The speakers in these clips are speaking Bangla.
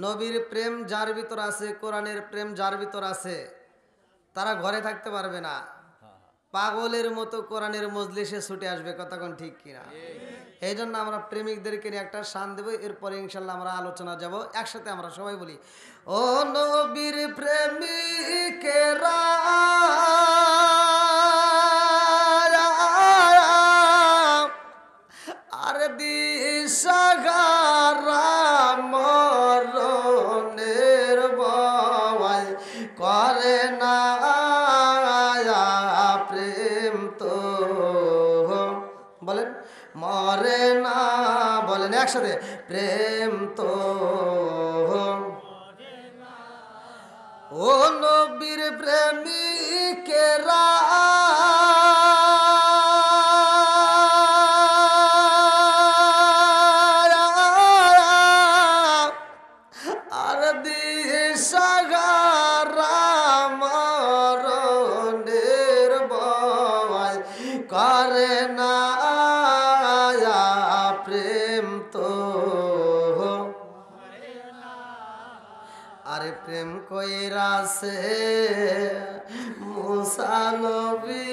নবীর প্রেম যার ভিতর আছে, কোরআনের প্রেম যার ভিতর আছে, তারা ঘরে থাকতে পারবে না, পাগলের মতো কোরআনের মজলিসে ছুটে আসবে। কতক্ষণ ঠিক কিনা? এই জন্য আমরা প্রেমিকদেরকে নিয়ে একটা শান দেবো, এরপরে ইনশাল্লাহ আমরা আলোচনা যাব। একসাথে আমরা সবাই বলি, ও নবীর প্রেমিকেরা আর দিশাহারা মরণের ভয় করে না প্রেম তো বলেন মরে না, বলেন একসাথে, প্রেম তো ও নবীর প্রেমিকেরা আর দিশাহারা মরণের ভয় করে না প্রেম তো, আরে প্রেম কইরাছে মুসা নবী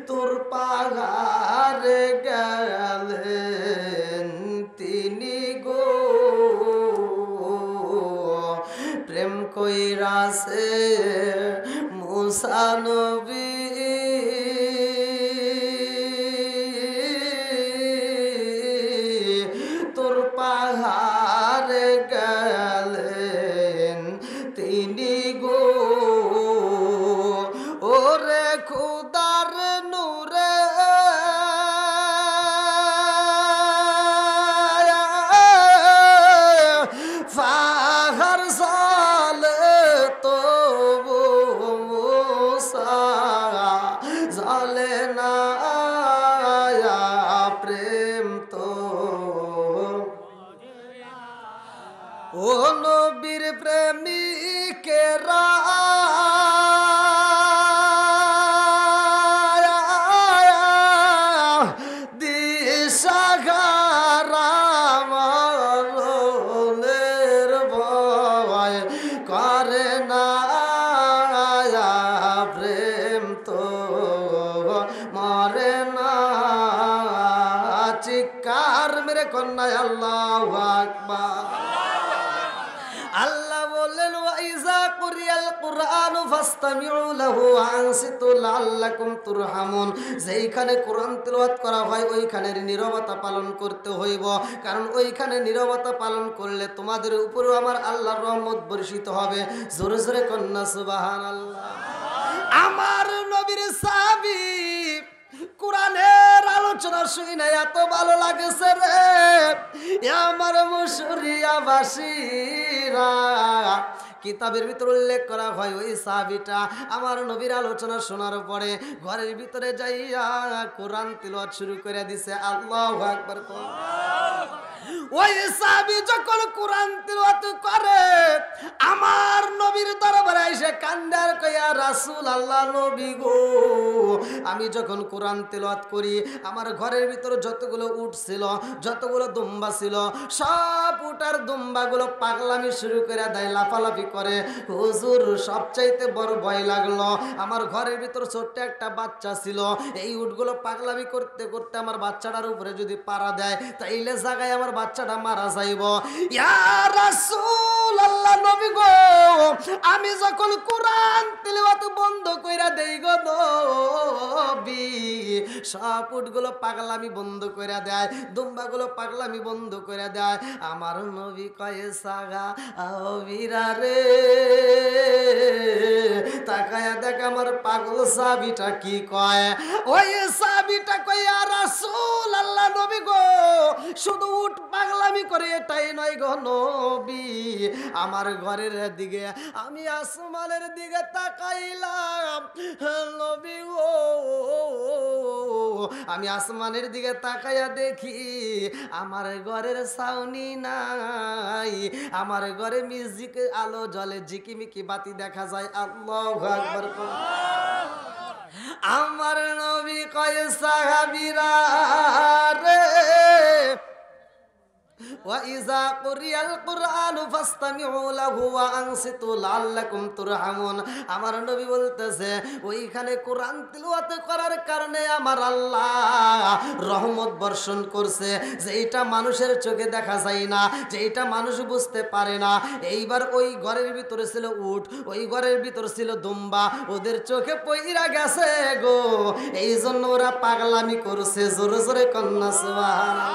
তোর পাহাড়ে গেলেন তিনি গো, প্রেম কইরাছে মুসা নবী তোর পাহাড়ে গেলেন তিনি গো, ওরে খুদার নূরে পাহাড় সালে তো জালে না প্রেম তো, ও নবীর প্রেমিকেরা দিশাহারা মরণের ভয় করে না প্রেম তো মরে না, চিৎকার মেরে কন্যায় আল্লাহু আকবার। আল্লাহ বললেন ওয়াইজা কুরিয়াল কুরআনু ফাসতামিউ লাহু ওয়া আনসিতু লাআল্লাকুম তুরহামুন, যেইখানে কোরআন তেলাওয়াত করা হয় ওইখানের নীরবতা পালন করতে হইব, কারণ ওইখানে নীরবতা পালন করলে তোমাদের উপরেও আমার আল্লাহর রহমত বর্ষিত হবে। জোরে জোরে কন্যা সুবহানাল্লাহ। আমার নবীর সাহাবী কোরআনের আলোচনা শুনে এত ভালো লাগেছে রে আমার মুশরিয়াবাসীরা। কিতাবের ভিতরে উল্লেখ করা হয় ওই সাহাবীটা আমার নবীর আলোচনা শোনার পরে ঘরের ভিতরে যাইয়া কোরআন তিলাওয়াত শুরু করে দিছে। আল্লাহু আকবার। ওই সাহাবী যখন কোরআন তিলাওয়াত করে আমার নবীর দরবারে এসে কান্দার কইয়া রাসূল আল্লাহ নবী গো, আমি যখন কোরআন তেলাওয়াত করি আমার ঘরের ভিতরে যতগুলো উট ছিল, যতগুলো দুম্বা ছিল, সব উটার দুম্বাগুলো পাগলামি শুরু করে দেয়, লাফালাফি করে। হুজুর সবচাইতে বড় ভয় লাগলো, আমার ঘরের ভিতর ছোট্ট একটা বাচ্চা ছিল, এই উটগুলো পাগলামি করতে করতে আমার বাচ্চাটার উপরে যদি পাড়া দেয় তাইলে জায়গায় আমার বাচ্চাটা মারা যাইব। ইয়া রাসূল আল্লাহ নবী গো, আমি যখন কোরআন তেলাওয়াত বন্ধ কইরা দেই গো নবী, সব উটগুলো পাগলামি বন্ধ কইরা দেয়, দুম্বাগুলো পাগলামি বন্ধ কইরা দেয়। আমার নবী কয়ে সাগা আবিরা রে, তাকায়া দেখ আমার পাগল সাহাবীটা কি কয়। ওই সাহাবীটা কয় ইয়া রাসূল আল্লাহ নবী গো, শুধু উট পাগলামি করে এটাই নয় গো নবী, আমার ঘরের দিকে আমি আসমানের দিকে তাকাইলাম নবী গো, আমি আসমানের দিকে তাকাইয়া দেখি আমার ঘরের ছাউনি নাই, আমার ঘরে মিউজিক আলো জ্বলে, ঝিকিমিকি বাতি দেখা যায়। আল্লাহু আকবার। আমার নবী কয় সাহাবীরা ইযা কুরিয়াল কুরআনু ফাসতামিউ লাহু ওয়া আনসিতু লাআল্লাকুম তুরহামুন। আমার নবী বলতেছে ওইখানে কোরআন তিলাওয়াত করার কারণে আমার আল্লাহ রহমত বর্ষণ করছে, যেটা মানুষের চোখে দেখা যায় না, যেটা মানুষ বুঝতে পারে না। এইবার ওই ঘরের ভিতরে ছিল উট, ওই ঘরের ভিতরে ছিল দুম্বা, ওদের চোখে পইরা গেছে গো, এই জন্য ওরা পাগলামি করছে। জোরে জোরে কন্যা সুবহানাল্লাহ।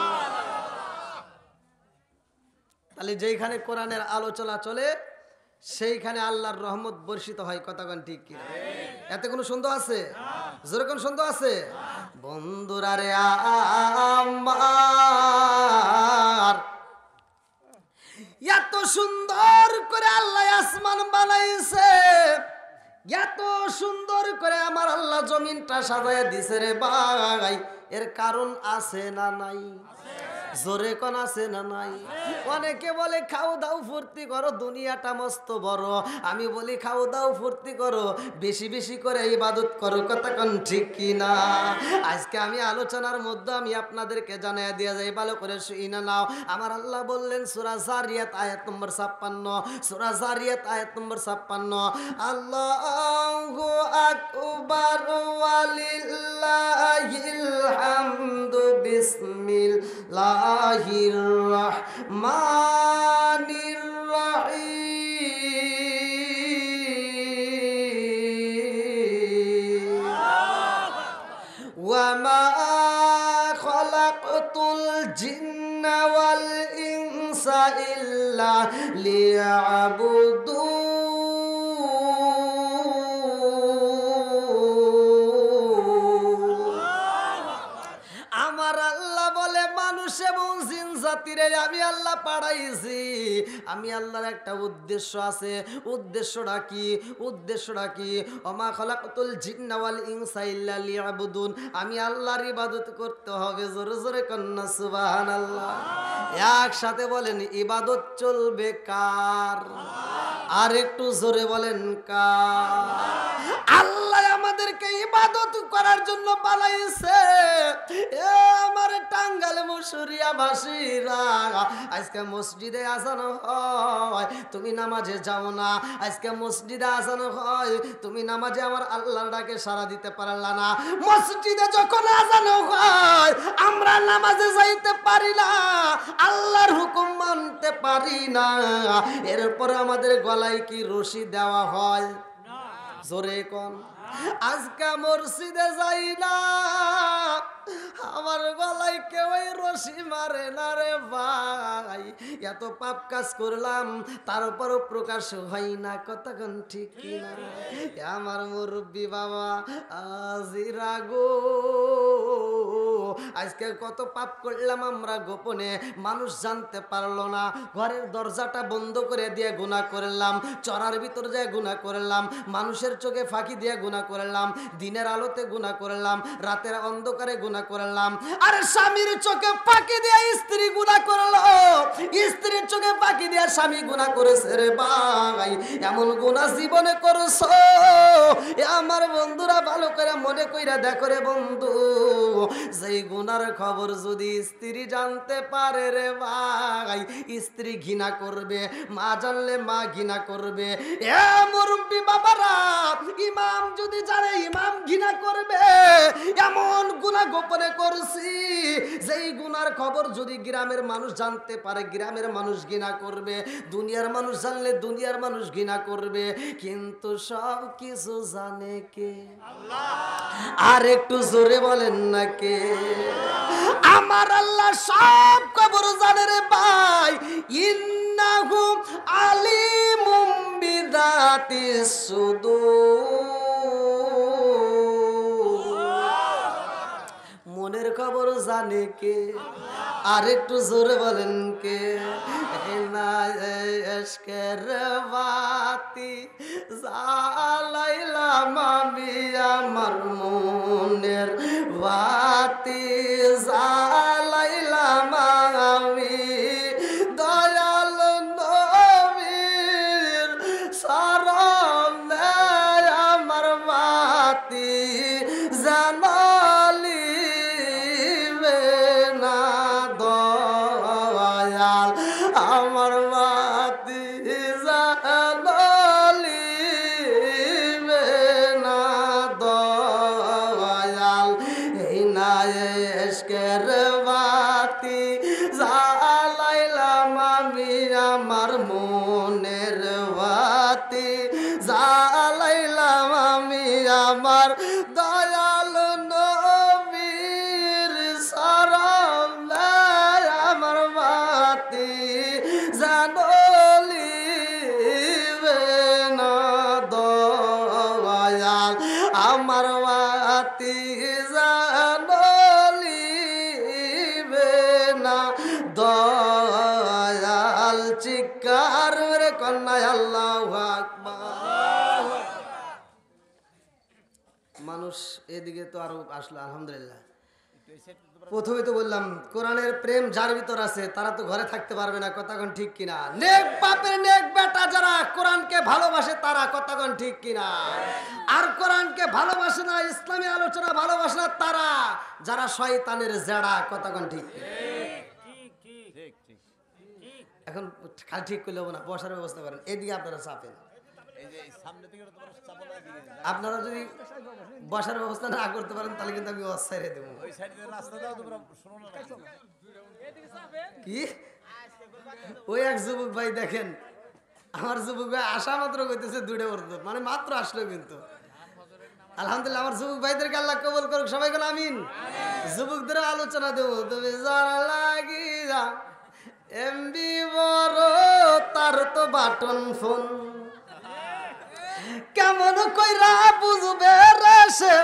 তাহলে যেইখানে কোরআনের আলোচনা চলে সেইখানে আল্লাহর রহমত বর্ষিত হয়। কথাগণ ঠিক কি? এতে কোনো সন্দেহ আছে? জোরে কোন সন্দেহ আছে? বন্ধুরা রে আমার, এত সুন্দর করে আল্লাহ আসমান বানাইছে, এত সুন্দর করে আমার আল্লাহ জমিনটা সাজায় দিছে রে ভাই, এর কারণ আছে না নাই? জোরে কোন আছে না নাই? অনেকে বলে খাও দাও ফুর্তি করো, দুনিয়াটা মস্ত বড়। আমি বলি খাও দাও ফুর্তি করো, বেশি বেশি করে ইবাদত করো। কথা কোন ঠিক কি না? আজকে আমি আলোচনার মধ্যে আমি আপনাদেরকে জানিয়ে দিয়ে যাই, ভালো করে শুনে নাও। আমার আল্লাহ বললেন সূরা যারিয়াত আয়াত নম্বর 56, সূরা যারিয়াত আয়াত নম্বর 56, আল্লাহু আকবার ওয়ালিল্লাহিল হামদু বিসমিল্লাহির রহমানির রহিম ওয়া মা খালাকতুল জিন্না ওয়াল ইনসা ইল্লা লিয়াবুদুন। আমার আল্লাহ বলে মানুষ এবং জিন জাতিরে আমি আল্লাহ পাঠাইছি, আমি আল্লাহর একটা উদ্দেশ্য আছে। উদ্দেশ্যটা কি? উদ্দেশ্যটা কি? ওমা খালাকতুল জিন্না ওয়াল ইনসা ইল্লা লিয়াবুদুন, আমি আল্লাহর ইবাদত করতে হবে। জোরে জোরে কন্না সুবহানাল্লাহ। একসাথে বলেন ইবাদত চলবে কার? আর একটু জোরে বলেন কার? আল্লাহ আমাদেরকে ইবাদত করার জন্য বানাইছে। এ আমার টাঙ্গাইল মুসুরিয়া বাসীরা, আজকে মসজিদে আজান হয় তুমি নামাজে যাও না, আজকে মসজিদে আজান হয় তুমি নামাজে আমার আল্লাহর ডাকে সাড়া দিতে পারলা না। মসজিদে যখন আজান হয় আমরা নামাজে যাইতে পারি না, আল্লাহর হুকুম মানতে পারি না, এরপর আমাদের গলায় কি রশি দেওয়া হয়? জোরে কোন? আজকে মসজিদে যাই না, আমার গলায় কেউ রশি মারে না রে ভাই। এত পাপ কাজ করলাম তারপরও প্রকাশ হয় না। কতক্ষণ ঠিক কিনা? আমার মুরব্বী বাবা আজিরা গো, আজকে কত পাপ করলাম আমরা গোপনে, মানুষ জানতে পারলো না। ঘরের দরজাটা বন্ধ করে দিয়ে গুনাহ করলাম, চরার ভিতর যায় গুনাহ করলাম, মানুষের চোখে ফাঁকি দিয়ে গুনাহ করলাম, দিনের আলোতে গুনাহ করলাম, রাতের অন্ধকারে গুনাহ করলাম। আরে স্বামীর চোখে ফাঁকি দিয়ে স্ত্রী গুনাহ করলো, স্ত্রীর চোখে ফাঁকি দিয়ে স্বামী গুনাহ করেছে রে ভাই। এমন গুনাহ জীবনে করছো আমার বন্ধুরা, ভালো করে মনে কইরা দেখো রে বন্ধু, যেই গুনার খবর যদি স্ত্রী জানতে পারে রে ভাই, স্ত্রী ঘৃণা করবে, মা জানলে মা ঘৃণা করবে। এ মুরব্বী বাবারা, ইমাম যদি জানে ইমাম ঘৃণা করবে। এমন গুনাহ গোপনে করছি, যেই গুনার খবর যদি গ্রামের মানুষ জানতে পারে গ্রামের মানুষ ঘৃণা করবে, দুনিয়ার মানুষ জানলে দুনিয়ার মানুষ ঘৃণা করবে। কিন্তু সব কিছু জানে কে? আল্লাহ। আর একটু জোরে বলেন না কে? আমার আল্লাহ সব খবর জানে রে ভাই। ইন্নাহু আলিমুম বিযাতিস সুদূর, মনের খবর জানে কে? আর একটু জোরে বলেন কে? এশকের বাতি জ্বালাইলাম আমি, আমার মনের বাতি জ্বালাইলাম আমি, দয়াল নবীর শরণে আমার বাতি জানালি না দয়াল এশকের বাতি জ্বালাইলাম আমি আমার মনের বাতি জ্বালাইলাম আমি আমার দয়াল নবীর শরণে আমার বাতি জানলিবে না দয়াল আমার বাতি জানলিবে না দয়াল চিৎকার মেরে কন্যায় আল্লাহু আকবার। মানুষ এদিকে তো আরো আসলো আলহামদুলিল্লাহ। প্রথমে তো বললাম কোরআনের প্রেম যার ভিতর আছে তারা তো ঘরে থাকতে পারবে না, কথাগণ ঠিক কিনা? নেক বাপের নেক বেটা যারা কোরআনকে ভালোবাসে তারা, কথাগণ ঠিক কিনা? আর কোরআনকে ভালোবাসে না, ইসলামী আলোচনা ভালোবাসে না তারা যারা শয়তানের জেড়া, কথাগণ ঠিক কিনা? এখন খালি ঠিক করলে হবে না, বসার ব্যবস্থা করেন, এদিকে আপনারা চাপেন। আপনারা যদি বসার ব্যবস্থা না করতে পারেন তাহলে কিন্তু আমি অসাইরে দেব। কি ওই এক যুবক ভাই দেখেন, আমার যুবক ভাই আসা মাত্র কইতেছে দুইটা বর্দ, মানে মাত্র আসলো কিন্তু আলহামদুলিল্লাহ। আমার যুবক ভাইদেরকে আল্লাহ কবুল করুক, সবাই বলে আমিন। যুবকদের আলোচনা দেবো, তুমি যারা লাগিয়া এমবি বড় তার তো বাটন ফোন, কেমন কইরা বুঝবে রে সে,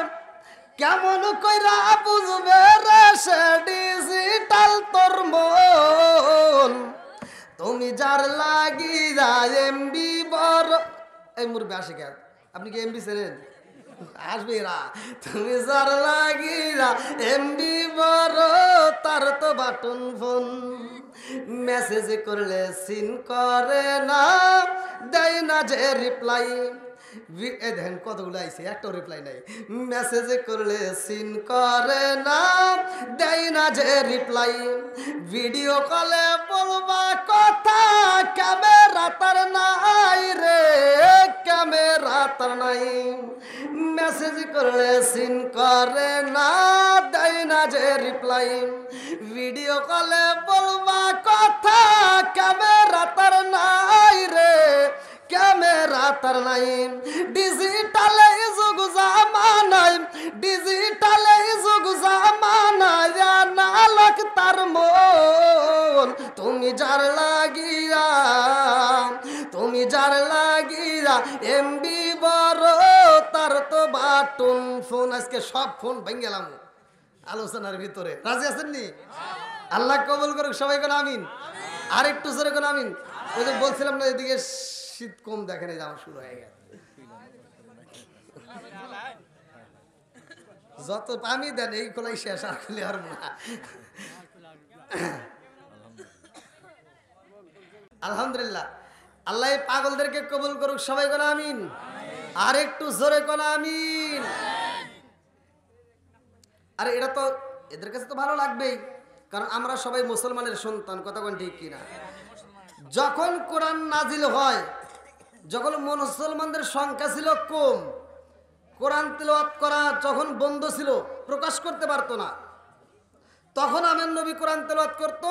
কেমন কইরা বুঝবে রে সে ডিজিটাল তোর মন, তুমি যার লাগিয়া এমবি বড়। এই মুরব্বি আসে কেন, আপনি কি এমবি ছিলেন? আসবে এরা। তুমি যার লাগিয়া এমবি বড় তার তো বাটন ফোন, মেসেজ করলে সিন করে না, দেয় না যে রিপ্লাই। দেখেন কতগুলো আইছে, একটা রিপ্লাই নাই। মেসেজ করলে সিন করে না, দেয় না যে রিপ্লাই। ভিডিও কলে বলবা কথা, ক্যামেরা তার নাই রে, ক্যামেরা তার নাই। মেসেজ করলে সিন করে না, দেয় না যে রিপ্লাই। ভিডিও কলে বলবা কথা, ক্যামেরা তার নাই রে, ক্যামেরা তার নাই। ডিজিটালে যুগ জামানায়, ডিজিটালে যুগ জামানায় নালক তার মন, তুমি যার লাগিয়া, তুমি যার লাগিয়া এমবি বড় তার তো বাটন ফোন। আজকে সব ফোন ভেঙে গেলাম আলোচনার ভিতরে, রাজি আছেন নি? আল্লাহ কবুল করুক, সবাই কোন আমিন। আর একটু জোরে কোন আমিন। ওই যে বলছিলাম না এদিকে শীত কম, দেখেন এই যাওয়া শুরু হয়ে গেছে। যত পানি দেন এই খোলাই শেষ, আর খুলে আর না। আলহামদুলিল্লাহ, আল্লাহ এই পাগলদেরকে কবুল করুক, সবাই কোন আমিন। আর একটু জোরে কোন আমিন। আরে এরা তো, এদের কাছে তো ভালো লাগবেই, কারণ আমরা সবাই মুসলমানের সন্তান, কথাগণ ঠিক কিনা? যখন কোরআন নাজিল হয়, যখন মুসলমানদের সংখ্যা ছিল কম, কোরআন তিলাওয়াত করা যখন বন্ধ ছিল, প্রকাশ করতে পারতো না, তখন আমের নবী কোরআন তিলাওয়াত করতো।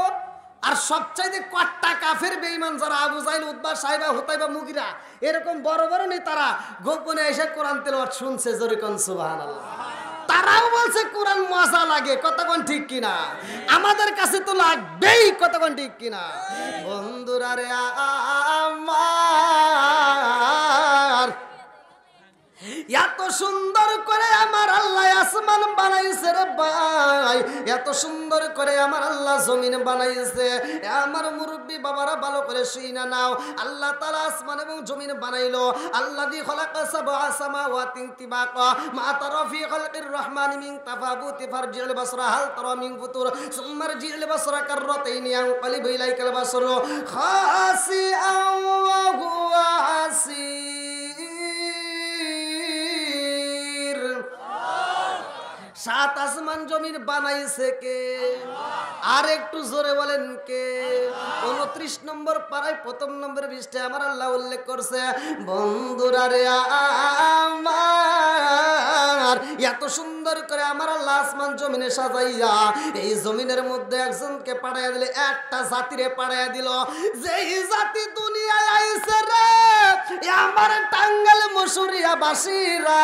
আর সবচাইতে কট্টা কাফের বেঈমান যারা আবু জাহিল, উতবা, সাইবা, হুতাইবা, মুগিরা, এরকম বড় বড় নেতারা গোপনে এসে কোরআন তিলাওয়াত শুনছে, জোরে কোন সুবহানাল্লাহ। তারাও বলছে কোরআন মজা লাগে, কতক্ষণ ঠিক কিনা? আমাদের কাছে তো লাগবেই, কতক্ষণ ঠিক কিনা? বন্ধুরা রে আমার, এত সুন্দর করে আমার আল্লাহ আসমান বানাইছে রে ভাই, এত সুন্দর করে আমার আল্লাহ জমিন বানাইছে। আমার মুরব্বী বাবারা ভালো করে শুইনা নাও, আল্লাহ তাআলা আসমান এবং জমিন বানাইলো। আল্লাযী খালাকা সাবআ সামাওয়াতি তিবাকা মা তারা ফি খালকির রহমানি মিন তাফাবুতি ফারজিল বাসরা হাল তারা মিন ফুতুর সুম্মা রজিল বাসরা কাররাতাইনি আনকালিবু ইলাইকাল বাসরু খাসিআন ওয়া হুয়া হাসির। সাত আসমান জমিন বানাইছে কে? আর একটু জোরে বলেন কে? 29 নম্বর পারায় প্রথম নম্বরের পৃষ্ঠায় আমার আল্লাহ উল্লেখ করছে, বন্ধুরা রে আমার, এত সুন্দর সুন্দর করে আমার আল্লাহ আসমান জমিনে সাজাইয়া এই জমিনের মধ্যে একজনকে পাঠাইয়া দিলে, একটা জাতিরে পাঠাইয়া দিল, যেই জাতি দুনিয়ায় আইছে রে আমার টাঙ্গাইল মুসুরিয়া বাসীরা,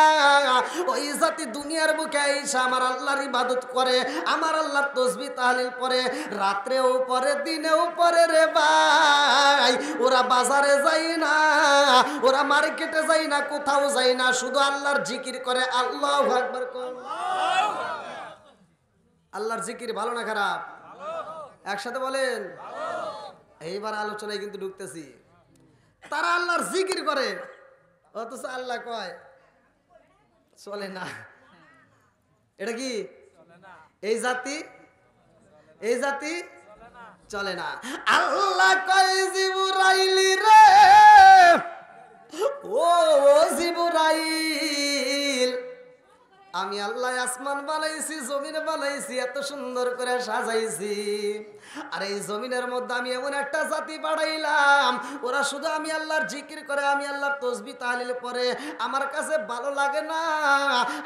ওই জাতি দুনিয়ার বুকে আইসা আমার আল্লাহর ইবাদত করে, আমার আল্লাহর তাসবিহ তাহলিল পড়ে, রাত্রেও পড়ে দিনেও পড়ে রে ভাই। ওরা বাজারে যায় না, ওরা মার্কেটে যায় না, কোথাও যায় না, শুধু আল্লাহর জিকির করে। আল্লাহু আকবার। আল্লাহর জিকির ভালো না খারাপ? একসাথে বলেন। এইবার আলোচনায় কিন্তু ঢুকতেছি। তারা আল্লাহর জিকির করে, অথচ আল্লাহ কয় চলে না। এটা কি এই জাতি? এই জাতি চলে না। আল্লাহ কয় জিবরাইল রে, ও জিবরাইল, আমি আল্লাহ আসমান বানাইছি, জমিন বানাইছি, এত সুন্দর করে সাজাইছি, আর এই জমিনের মধ্যে আমি এমন একটা জাতি পাঠাইলাম, ওরা শুধু আমি আল্লাহর জিকির করে, আমি আল্লাহর তাসবিহ তাহলিল পড়ে, আমার কাছে ভালো লাগে না।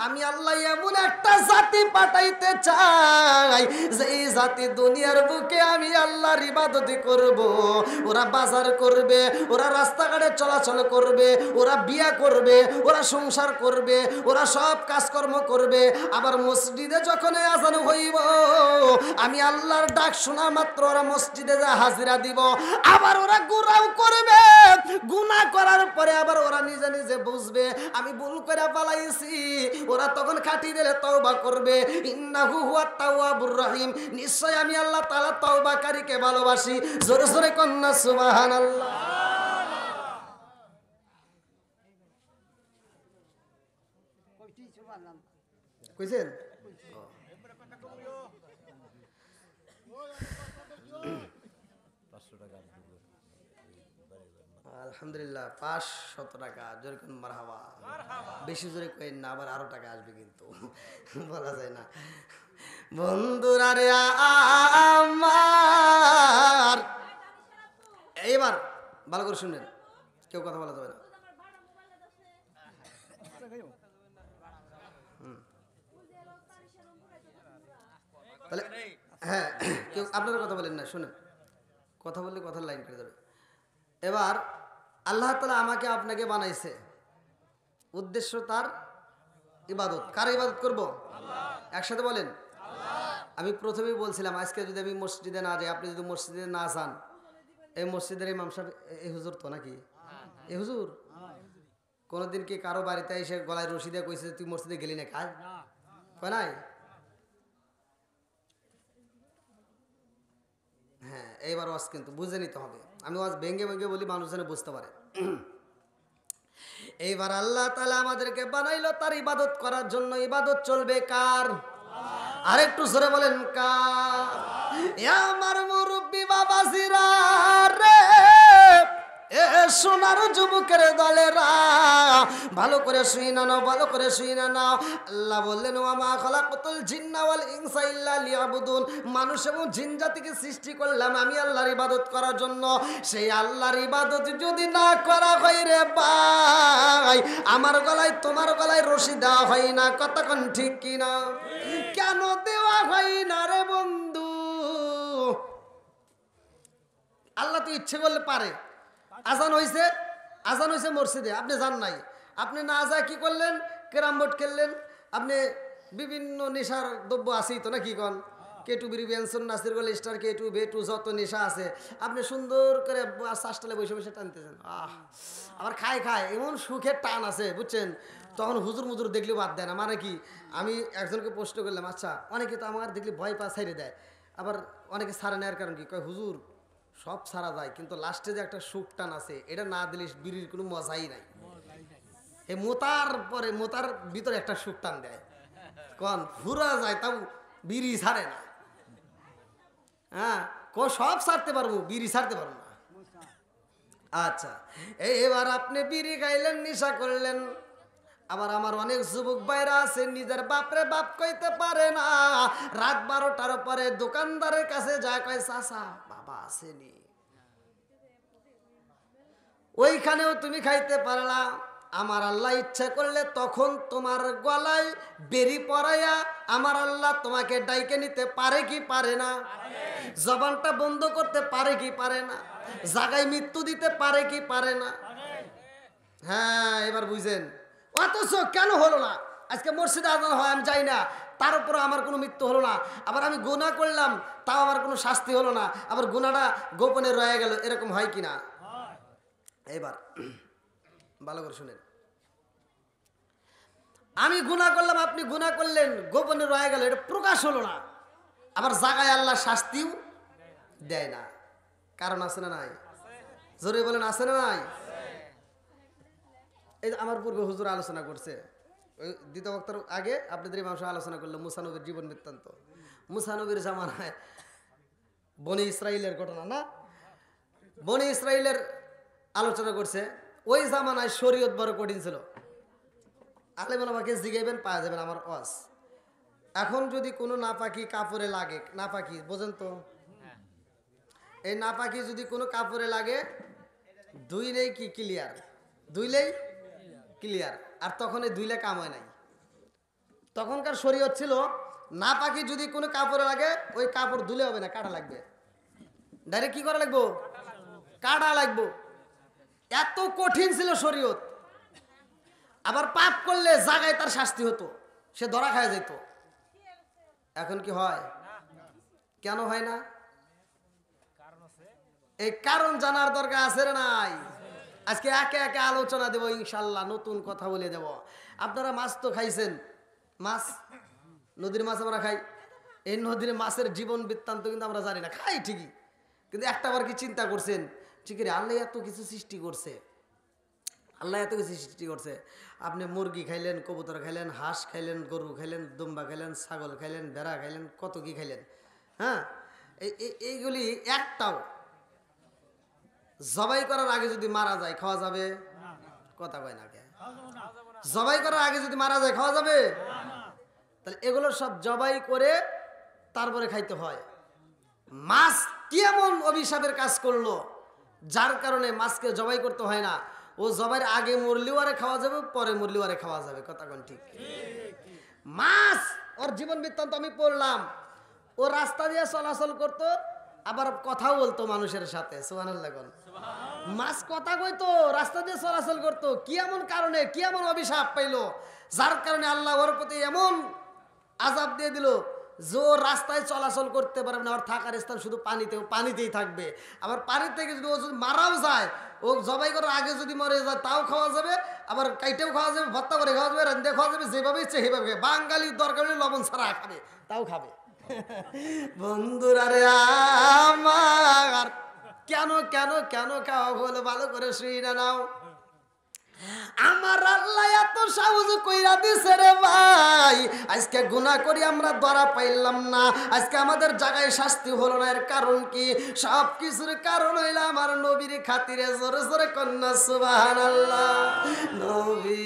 আমি আল্লাহ এমন একটা জাতি পাঠাইতে চাই, যে এই জাতি দুনিয়ার বুকে আমি আল্লাহর ইবাদত করব। ওরা বাজার করবে, ওরা রাস্তাঘাটে চলাচল করবে, ওরা বিয়া করবে, ওরা সংসার করবে, ওরা সব কাজকর্ম করবে, আবার মসজিদে যখন আযান হইব আমি আল্লাহর ডাক শোনা মাত্র ওরা মসজিদে যা হাজিরা দিব। আবার ওরা গুনাহ করবে, গুনাহ করার পরে আবার ওরা নিজে নিজে বুঝবে আমি ভুল করে পালাইছি, ওরা তখন খাটি দিলে তওবা করবে। ইন্নাহু হুয়াত তাওয়াবুর রহিম, নিশ্চয় আমি আল্লাহ তাআলা তওবাকারীকে ভালোবাসি। জোরে জোরে কন্না সুবহানাল্লাহ। কইছেন? আলহামদুলিল্লাহ 500 টাকা। জোরে কোন মারহাবা। বেশি জোরে কইন না, আবার আরো টাকা আসবে কিন্তু বলা যায় না। বন্ধুরা রে আমার, এইবার ভালো করে শুনেন, কেউ কথা বলা যাবে না। তাহলে হ্যাঁ, কেউ আপনারা কথা বলেন না, শুনেন, কথা বললে কথার লাইন করে যাবে। এবার আল্লাহ তাআলা আমাকে আপনাকে বানাইছে, উদ্দেশ্য তার ইবাদত। কার ইবাদত করব? একসাথে বলেন। আমি প্রথমেই বলছিলাম, আজকে যদি আমি মসজিদে না যাই, আপনি যদি মসজিদে না যান, এই মসজিদের ইমাম সাহেব এই হুজুর তো নাকি? এই হুজুর কোনোদিন কি কারো বাড়িতে এসে গলায় রশি দিয়ে কইছে তুই মসজিদে গেলি না? কাজ কয় নাই? হ্যাঁ, এইবার ওয়াজ কিন্তু বুঝে নিতে হবে। আমি ওয়াজ ভেঙ্গে ভেঙ্গে বলি, মানুষ যেন বুঝতে পারে। এইবার আল্লাহ তাআলা আমাদেরকে বানাইলো তার ইবাদত করার জন্য। ইবাদত চলবে কার? আরেকটু জোরে বলেন কার? আমার মুরব্বি বাবাজিরা রে, এ সোনার যুবকের দলেরা, ভালো করে শুই না নাও, ভালো করে শুই না নাও। আল্লাহ বললেন ওয়া মা খালাকাতুল জিন্না ওয়াল ইনসা ইল্লা লিয়াবুদুন, মানুষ এবং জিন জাতিকে সৃষ্টি করলাম আমি আল্লাহর ইবাদত করার জন্য। সেই আল্লাহর ইবাদত যদি না করা হয় রে ভাই, আমার গলায় তোমার গলায় রশি দেওয়া হয় না। কতক্ষণ ঠিক কিনা? কেন দেওয়া হয় না রে বন্ধু? আল্লাহ তো ইচ্ছে করলে পারে। আজান হয়েছে, আজান হয়েছে মসজিদে, আপনি যান নাই, আপনি না যায় কি করলেন? ক্যারাম বোর্ড খেললেন। আপনি বিভিন্ন নেশার দ্রব্য আছেই তো নাকি কন, কেটু বিড়ি বেনসন নাসির গোল স্টার কেটু বেটু যত নেশা আছে আপনি সুন্দর করে শ্বাসটালে বসে বসে টানতেছেন। আবার খায় খায় এমন সুখের টান আছে বুঝছেন, তখন হুজুর মুজুর দেখলে বাদ দেয় না। মানে কি, আমি একজনকে প্রশ্ন করলাম, আচ্ছা অনেকে তো আমার দেখলে ভয় পা ছাইড়ে দেয়, আবার অনেকে ছাড়ে নেওয়ার কারণ কি? কয় হুজুর সব ছাড়া যায়, কিন্তু লাস্টে যে একটা সুখ টান আছে এটা না দিলে বিড়ির কোনো মজাই নাই। এই মোতার পরে মোতার ভিতরে একটা সুখ টান দেয়, কন ঘুরা যায় তাও বিড়ি ছাড়ে না। হ্যাঁ, সব ছাড়তে পারবো, বিড়ি ছাড়তে পারবো না। আচ্ছা, এবার আপনি বিড়ি খাইলেন, নেশা করলেন। আবার আমার অনেক যুবক ভাইরা আছে নিজের বাপরে বাপ কইতে পারে না, রাত 12টার পরে দোকানদারের কাছে যায়, কয় চাচা বাবা আসেনি, ওইখানেও তুমি খাইতে পারলা। আমার আল্লাহ ইচ্ছা করলে তখন তোমার গলায় বেরি পরাইয়া আমার আল্লাহ তোমাকে ডাইকে নিতে পারে কি পারে না? জবানটা বন্ধ করতে পারে কি পারে না? জায়গায় মৃত্যু দিতে পারে কি পারে না? হ্যাঁ, এবার বুঝেন। অথচ কেন হলো না? আজকে মসজিদে আজান হয়, আমি যাই না, তার উপরে আমার কোনো মৃত্যু হলো না। আবার আমি গুনাহ করলাম, তাও আমার কোনো শাস্তি হলো না। আবার গুনাহটা গোপনে রয়ে গেল, এরকম হয় কি না? এবার ভালো করে শুনেন, আমি গুনাহ করলাম, আপনি গুনাহ করলেন, গোপনে রয়ে গেল, এটা প্রকাশ হলো না। আবার জাগায় আল্লাহ শাস্তিও দেয় না। কারণ আছে না নাই? জোরে বলেন, আছে না নাই? এই আমার পূর্বে হুজুর আলোচনা করছে, ওই দ্বিতীয় বক্তার আগে আপনাদের মানুষ আলোচনা করলো মুসা নবীর জীবন বৃত্তান্ত। মুসা নবীর জামানায় বনি ইসরাইলের ঘটনা না, বনি ইসরাইলের আলোচনা করছে। ওই জামানায় শরীয়ত বড় কঠিন ছিল। আলেম ওলামাকে জিগাইবেন, পাওয়া যাবেন আমার ওয়াজ। এখন যদি কোনো নাপাকি কাপড়ে লাগে, নাপাকি বোঝেন তো, এই নাপাকি যদি কোনো কাপড়ে লাগে, ধুইলেই কি ক্লিয়ার, ধুইলেই ক্লিয়ার। আর তখন এই ধুইলে কাম হয় নাই। তখনকার শরীয়ত ছিল নাপাকি যদি কোনো কাপড়ে লাগে, ওই কাপড় ধুলে হবে না, কাটা লাগবে। ডাইরেক্ট কি করা লাগবো? কাটা লাগবো। এত কঠিন ছিল শরীয়ত। আবার পাপ করলে জাগায় তার শাস্তি হতো, সে ধরা খায় যেত। এখন কি হয়? কেন হয় না? এই কারণ জানার দরকার আছে না নাই? আজকে একে একে আলোচনা দেব ইনশাল্লাহ, নতুন কথা বলে দেব। আপনারা মাছ তো খাইছেন, মাছ, নদীর মাছ আমরা খাই। এই নদীর মাছের জীবন বৃত্তান্ত কিন্তু আমরা জানি না, খাই ঠিকই, কিন্তু একটা বার কি চিন্তা করছেন, ঠিক রে, আল্লাহ এত কিছু সৃষ্টি করছে, আল্লাহ এত কিছু সৃষ্টি করছে। আপনি মুরগি খাইলেন, কবুতর খাইলেন, হাঁস খাইলেন, গরু খাইলেন, দুম্বা খাইলেন, ছাগল খাইলেন, ভেড়া খাইলেন, কত কি খাইলেন। হ্যাঁ, এইগুলি একটাও জবাই করার আগে যদি মারা যায় খাওয়া যাবে? কথা কয় না কে? জবাই করার আগে যদি মারা যায় খাওয়া যাবে? তাহলে এগুলো সব জবাই করে তারপরে খাইতে হয়। মাছ কি এমন অভিশাপের কাজ করলো যার কারণে মাছকে জবাই করতে হয় না? ও জবাইয়ের আগে মরলেও আরে খাওয়া যাবে, পরে মরলেও আরে খাওয়া যাবে। কথা কোন ঠিক? মাছ, ওর জীবন বৃত্তান্ত আমি পড়লাম। ও রাস্তা দিয়ে চলাচল করতো, আবার কথাও বলতো মানুষের সাথে। সুবহানাল্লাহ। মাছ কথা কইতো, রাস্তা দিয়ে চলাচল করতো। কি এমন কারণে, কি এমন অভিশাপ পাইলো যার কারণে আল্লাহ ওর প্রতি এমন আযাব দিয়ে দিল যে ও রাস্তায় চলাচল করতে পারবে না, ওর থাকার স্থান শুধু পানিতেই থাকবে। আবার পানি থেকে যদি ও যদি মারাও যায়, ও জবাই করার আগে যদি মরে যায় তাও খাওয়া যাবে, আবার কাইটেও খাওয়া যাবে, ভর্তা করে খাওয়া যাবে, রান্ধে খাওয়া যাবে, যেভাবে ইচ্ছে সেভাবে। বাঙালির দরকার হলে লবণ ছাড়া খাবে, তাও খাবে। বন্ধুরা রে আমার, কেন কেন কেন খাওয়া বলে ভালো করে শুই না নাও। আমার আল্লাহ এত সাহস কইরা দিছে রে ভাই, আজকে গুনাহ করি আমরা ধরা পাইলাম না, আজকে আমাদের জায়গায় শাস্তি হলো না। এর কারণ কি? সব কিছুর কারণ হইল আমার নবীর খাতিরে। জোরে জোরে কন্যা সুবহানাল্লাহ। নবী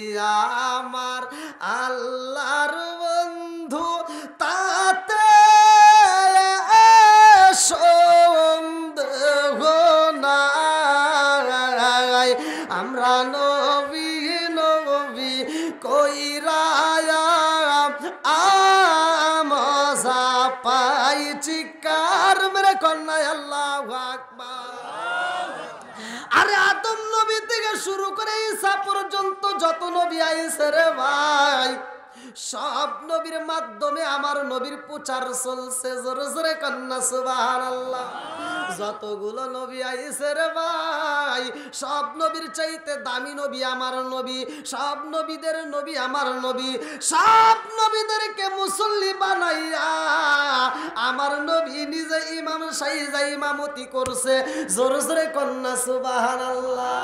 আমার আল্লাহর বন্ধু, তাতে সন্দেহ নাই। আমরা নবী নবী কইরা আমজা পাইছি কার মেরে কন্যায় আল্লাহু আকবার। আরে আদম নবী থেকে শুরু করে ঈসা পর্যন্ত যত নবী আইছে রে ভাই, সব নবীর মাধ্যমে আমার নবীর প্রচার চলছে। জোরে জোরে কন্যা সুবহানাল্লাহ। যতগুলো নবী আইছে রে ভাই, সব নবীর চাইতে দামি নবী আমার নবী, সব নবীদের নবী আমার নবী। সব নবীদেরকে মুসল্লি বানাইয়া আমার নবী নিজে ইমাম সাইজা ইমামতি করছে। জোরে জোরে কন্যা সুবহানাল্লাহ।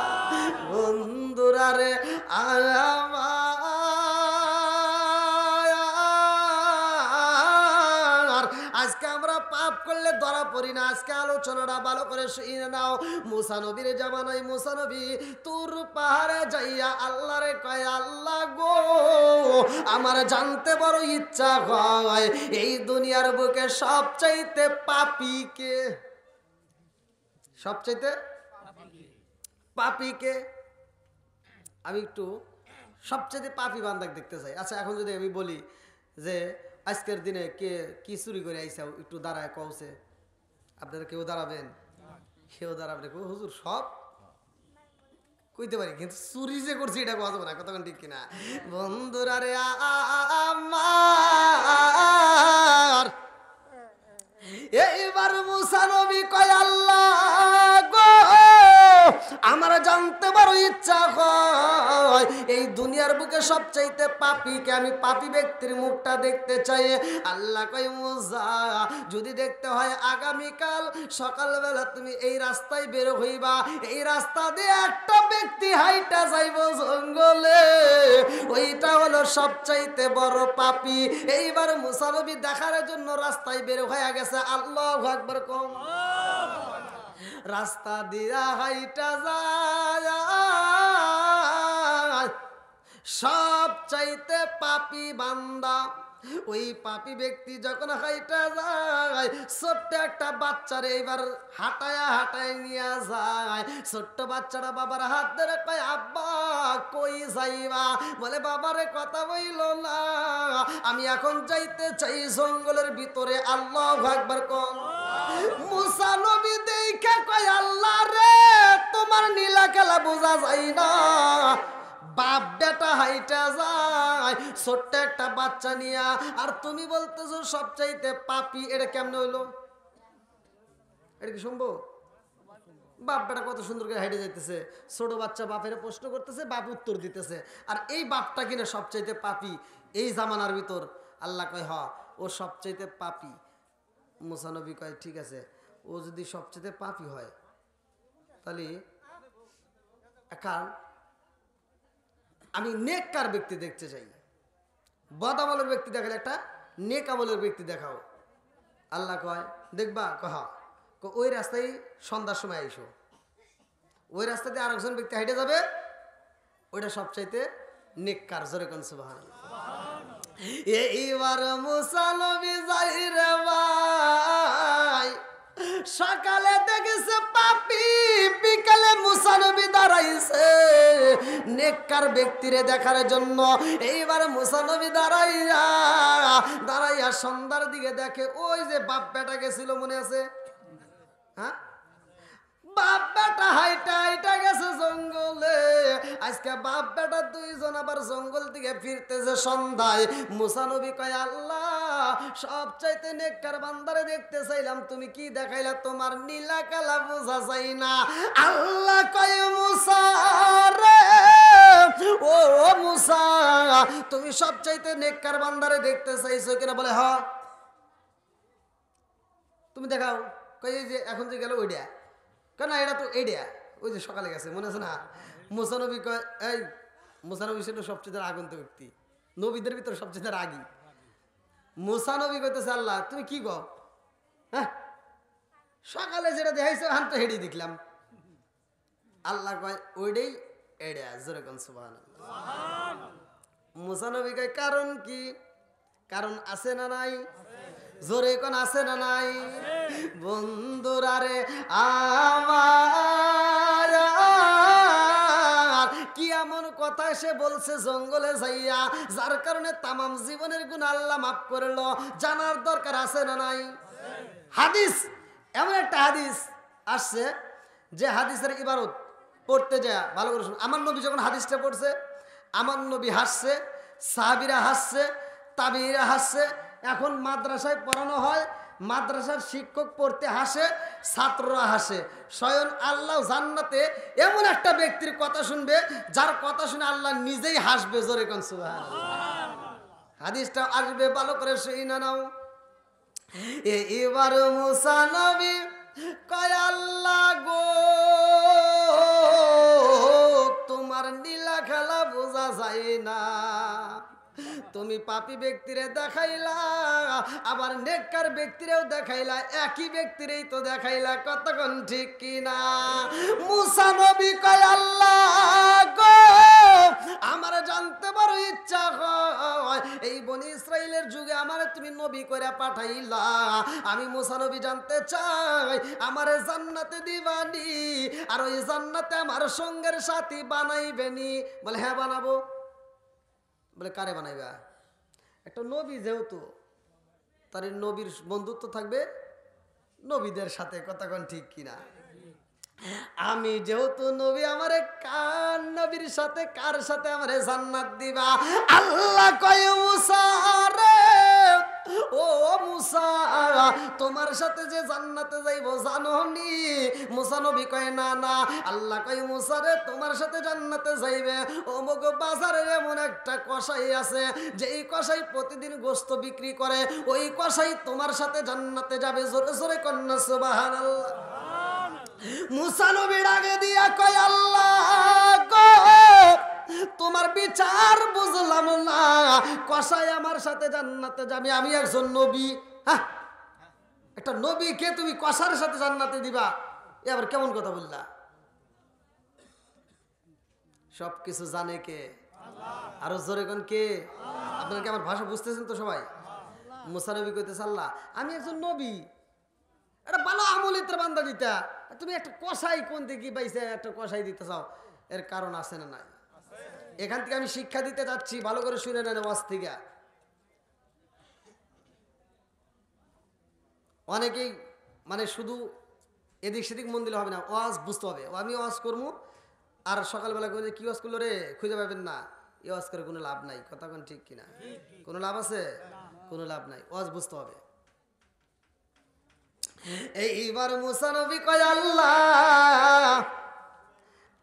বন্ধুরা রে আজকে আমরা পাপ করলে ধরা পড়ি না। আজকে আলোচনাটা ভালো করে শুনে নাও। মুসা নবীর জামানায় মুসা নবী তুর পাহাড়ে যাইয়া আল্লাহরে কয়, আল্লাহ গো, আমার জানতে বড় ইচ্ছা হয় এই দুনিয়ার বুকে সবচাইতে পাপী কে? সবচাইতে পাপী কে? আমি একটু সবচেয়ে পাপি বান্দাকে দেখতে চাই। আচ্ছা এখন যদি আমি বলি যে আজকের দিনে কে কি চুরি করে আইসাও, একটু দাঁড়ায় কওছে, আপনারা কেউ দাঁড়াবেন? কেউ দাঁড়াবেন? হুজুর সব কইতে পারি, কিন্তু চুরি যে করছি এটা কথা না, কতক্ষণ ঠিক কিনা? বন্ধুরা রে আমার এইবার মুসা নবী কয় আল্লাহ গো, আমার জানতে বড় ইচ্ছা হয় এই দুনিয়ার বুকে সবচাইতে পাপীকে, আমি পাপী ব্যক্তির মুখটা দেখতে চাই। আল্লাহ কয় মুসা যদি দেখতে হয় আগামীকাল সকালবেলা তুমি এই রাস্তায় বের হইবা, এই রাস্তা দিয়ে একটা ব্যক্তি হাইটা যাইব জঙ্গলে, ওইটা হলো সবচাইতে বড় পাপী। এইবার মুসা নবী দেখার জন্য রাস্তায় বের হয়ে গেছে। আল্লাহু আকবার কম। রাস্তা দিয়া হাইটা যায় সবচাইতে পাপী বান্দা। ওই পাপী ব্যক্তি যখন হাইটা যায়, ছোট্ট একটা বাচ্চারে এইবার হাঁটায় নিয়ে যায়। ছোট্ট বাচ্চারা বাবার হাত ধরে কয় আব্বা কই যাইবা? বলে বাবারে কথা বইল না, আমি এখন যাইতে চাই জঙ্গলের ভিতরে। আল্লাহু আকবার কম। মুসা নবী দেখে কয় আল্লাহ রে, তোমার নীলা খেলা বোঝা যায় না, বাপ বেটা হাইটা যায় ছোট্ট একটা বাচ্চা নিয়া, আর তুমি বলতেছো সবচাইতে পাপী। এটা কেমনে হইলো? এটা কি সম্ভব? বাপ বেটা কত সুন্দর করে হাইটে যাইতেছে, ছোট বাচ্চা বাপের প্রশ্ন করতেছে, বাপ উত্তর দিতেছে, আর এই বাপটা কিনা সবচাইতে পাপী এই জামানার ভিতর। আল্লাহ কয় হ, ও সবচাইতে পাপী। মুসা নবী কয় ঠিক আছে, ও যদি সবচাইতে পাপী হয় তাহলে কারণ আমি নেককার ব্যক্তি দেখতে চাই। বদ আমলের ব্যক্তি দেখালে একটা নেক আমলের ব্যক্তি দেখাও। আল্লাহ কয় দেখবা? কহা ওই রাস্তায় সন্ধ্যার সময় আইসো, ওই রাস্তা দিয়ে আরেকজন ব্যক্তি হাইটে যাবে, ওইটা সবচাইতে নেককার। জোরে কোন সুবহানাল্লাহ। এইবার মুসা নবী যাই রে ভাই, সকালে দেখেছে পাপী, বিকালে মুসা নবী দাঁড়াইছে নেককার ব্যক্তিরে দেখার জন্য। এইবার মুসা নবী দাঁড়াইয়া সন্ধ্যার দিকে দেখে ওই যে বাপ বেটা গেছিল, মনে আছে? হ্যাঁ, বাপ বেটা হাইটা গেছে জঙ্গলে। আজকে বাপ বেটা দুইজন আবার জঙ্গল থেকে ফিরতেছে সন্ধ্যায়। মুসা নবী কয় আল্লাহ সবচাইতে নেককার বান্দারে দেখতে চাইলাম, তুমি কি দেখাইলা? তোমার নীলা কালা বোঝা যায় না। আল্লাহ কয় মুসা রে, ও মুসা তুমি সবচাইতে নেককার বান্দারে দেখতে চাইছো কিনা? বলে হ। তুমি দেখাও। কই যে এখন যে গেল ওইটা, কেন এটা তো এইডিয়া ওই যে সকালে গেছে, মনে আছে না? মুসা নবী কয় এই মুসা নবী ছিল সবচেয়ে আগন্ত ব্যক্তি, নবীদের ভিতরে সবচেয়ে রাগী। মুসা নবী কইতেছে আল্লাহ তুমি কি গো, হ্যাঁ সকালে যেটা দেখাইছে হান তো হেডি দেখলাম। আল্লাহ কয় ওইটাই এডিয়া। জোরে কোন সুবহানাল্লাহ। মুসা নবী কয় কারণ কি? কারণ আছে না নাই? জোরে কোন আছে না নাই? বন্ধুরা রে আমার কি এমন কথা সে বলছে জঙ্গলে যাইয়া, যার কারণে তামাম জীবনের গুনাহ আল্লাহ মাফ করলো। জানার দরকার আছে না নাই? হাদিস, এমন একটা হাদিস আসছে যে হাদিসের ইবারত পড়তে যায় ভালো করে শুনুন। আমার নবী যখন হাদিসটা পড়ছে, আমার নবী হাসছে, সাহাবীরা হাসছে, তাবিঈরা হাসছে। এখন মাদ্রাসায় পড়ানো হয়, মাদ্রাসার শিক্ষক পড়তে হাসে, ছাত্ররা হাসে। স্বয়ং আল্লাহ জান্নাতে এমন একটা ব্যক্তির কথা শুনবে যার কথা শুনে আল্লাহ নিজেই হাসবে। জোরে কোন সুবহানাল্লাহ। হাদিসটা আসবে, ভালো করে শুনে নাও। এবার মুসা নবী কয় আল্লাহ গো, তোমার নীলা খেলা বোঝা যায় না। তুমি পাপী ব্যক্তিরে দেখাইলা, আবার নেককার ব্যক্তিরেও দেখাইলা, একই ব্যক্তিরেই তো দেখাইলা, কতক্ষণ ঠিক কিনা? মুসা নবী কয় আল্লাহ গো, আমারে জানতে বড় ইচ্ছা হয়, এই বনি ইসরাইলের যুগে আমারে তুমি নবী করে পাঠাইলা, আমি মুসা নবী জানতে চাই আমারে জান্নাতে দিবানি, আর ওই জান্নাতে আমার সঙ্গের সাথী বানাইবেনি? বলে হ্যাঁ বানাবো। বলে কারে বানাইবা? একটা নবী যেহেতু, তার নবীর বন্ধুত্ব থাকবে নবীদের সাথে, কথা কোন ঠিক কিনা? আমি যেহেতু নবী, আমারে কার নবীর সাথে, কার সাথে আমারে জান্নাত দিবা? আল্লাহ কয় মুসা রে, ও মুসা, তোমার সাথে যে জান্নাতে যাইবো জানোনি? মুসা নবী কয় না না। আল্লাহ কয় মুসা রে, তোমার সাথে জান্নাতে যাইবে অমুক বাজারে এমন একটা কসাই আছে, যেই কসাই প্রতিদিন গোশত বিক্রি করে, ওই কসাই তোমার সাথে জান্নাতে যাবে। জোরে জোরে কন্যা সুবহানাল্লাহ। মুসা নবী ডাকে দিয়া কয় আল্লাহ গো, তোমার বিচার বুঝলাম না, কসাই আমার সাথে জান্নাতে যাবে, আমি একজন নবী। হ্যাঁ, একটা নবীকে তুমি কসার সাথে জান্নাতে দিবা, এ আবার কেমন কথা বললা? সবকিছু জানে কে? আরো জোরে কোন কে? আপনারা কি আমার ভাষা বুঝতেছেন তো সবাই? মুসা নবী কইতেছে আল্লাহ আমি একজন নবী, এটা ভালো আমলিতের বান্দা দিতা, তুমি একটা কসাই কোন দিকে পাইছে একটা কসাই দিতে চাও, এর কারণ আছে না নাই? এখান থেকে আমি শিক্ষা দিতে যাচ্ছি, ভালো করে শুনে নেন ওয়াজ থেকে। অনেকেই মানে শুধু এদিক সেদিক মন দিলে হবে না, ওয়াজ বুঝতে হবে। আমি ওয়াজ করবো আর সকালবেলা করে কি ওয়াজ করলো রে খুঁজে পাবেন না, এই ওয়াজ করে কোনো লাভ নাই, কথা কোন ঠিক কিনা? কোনো লাভ আছে? কোনো লাভ নাই, ওয়াজ বুঝতে হবে। এইবার মুসা নবী কয় আল্লাহ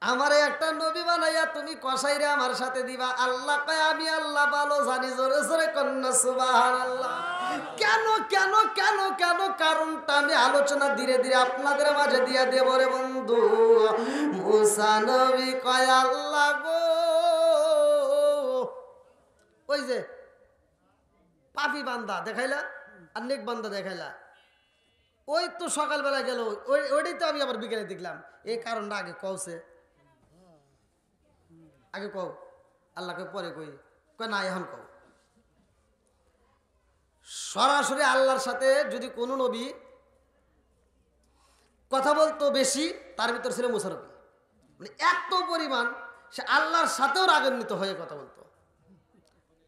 আমারে একটা নবী বানাইয়া তুমি কসাইরে আমার সাথে দিবা। আল্লাহ কয় আমি আল্লাহ ভালো জানি। জোরে জোরে কন্যা সুবহানাল্লাহ। কেন কেন কেন কেন কারণটা আমি আলোচনা ধীরে ধীরে আপনাদের মাঝে দিয়া দেব রে বন্ধু। মুসা নবী কয় আল্লাহ গো, ওই যে পাপী বান্দা দেখাইলা আর নেক বান্দা দেখাইলা, ওই তো সকালবেলা গেল, ওইটাই তো আমি আবার বিকেলে দেখলাম, এই কারণটা আগে কওছে, আগে কও। আল্লাহকে পরে কই, কয় না এখন কও। সরাসরি আল্লাহর সাথে যদি কোনো নবী কথা বলতো বেশি, তার ভিতর ছিল মুসা নবী। মানে এত পরিমাণ সে আল্লাহর সাথেও রাগান্বিত হয়ে কথা বলতো,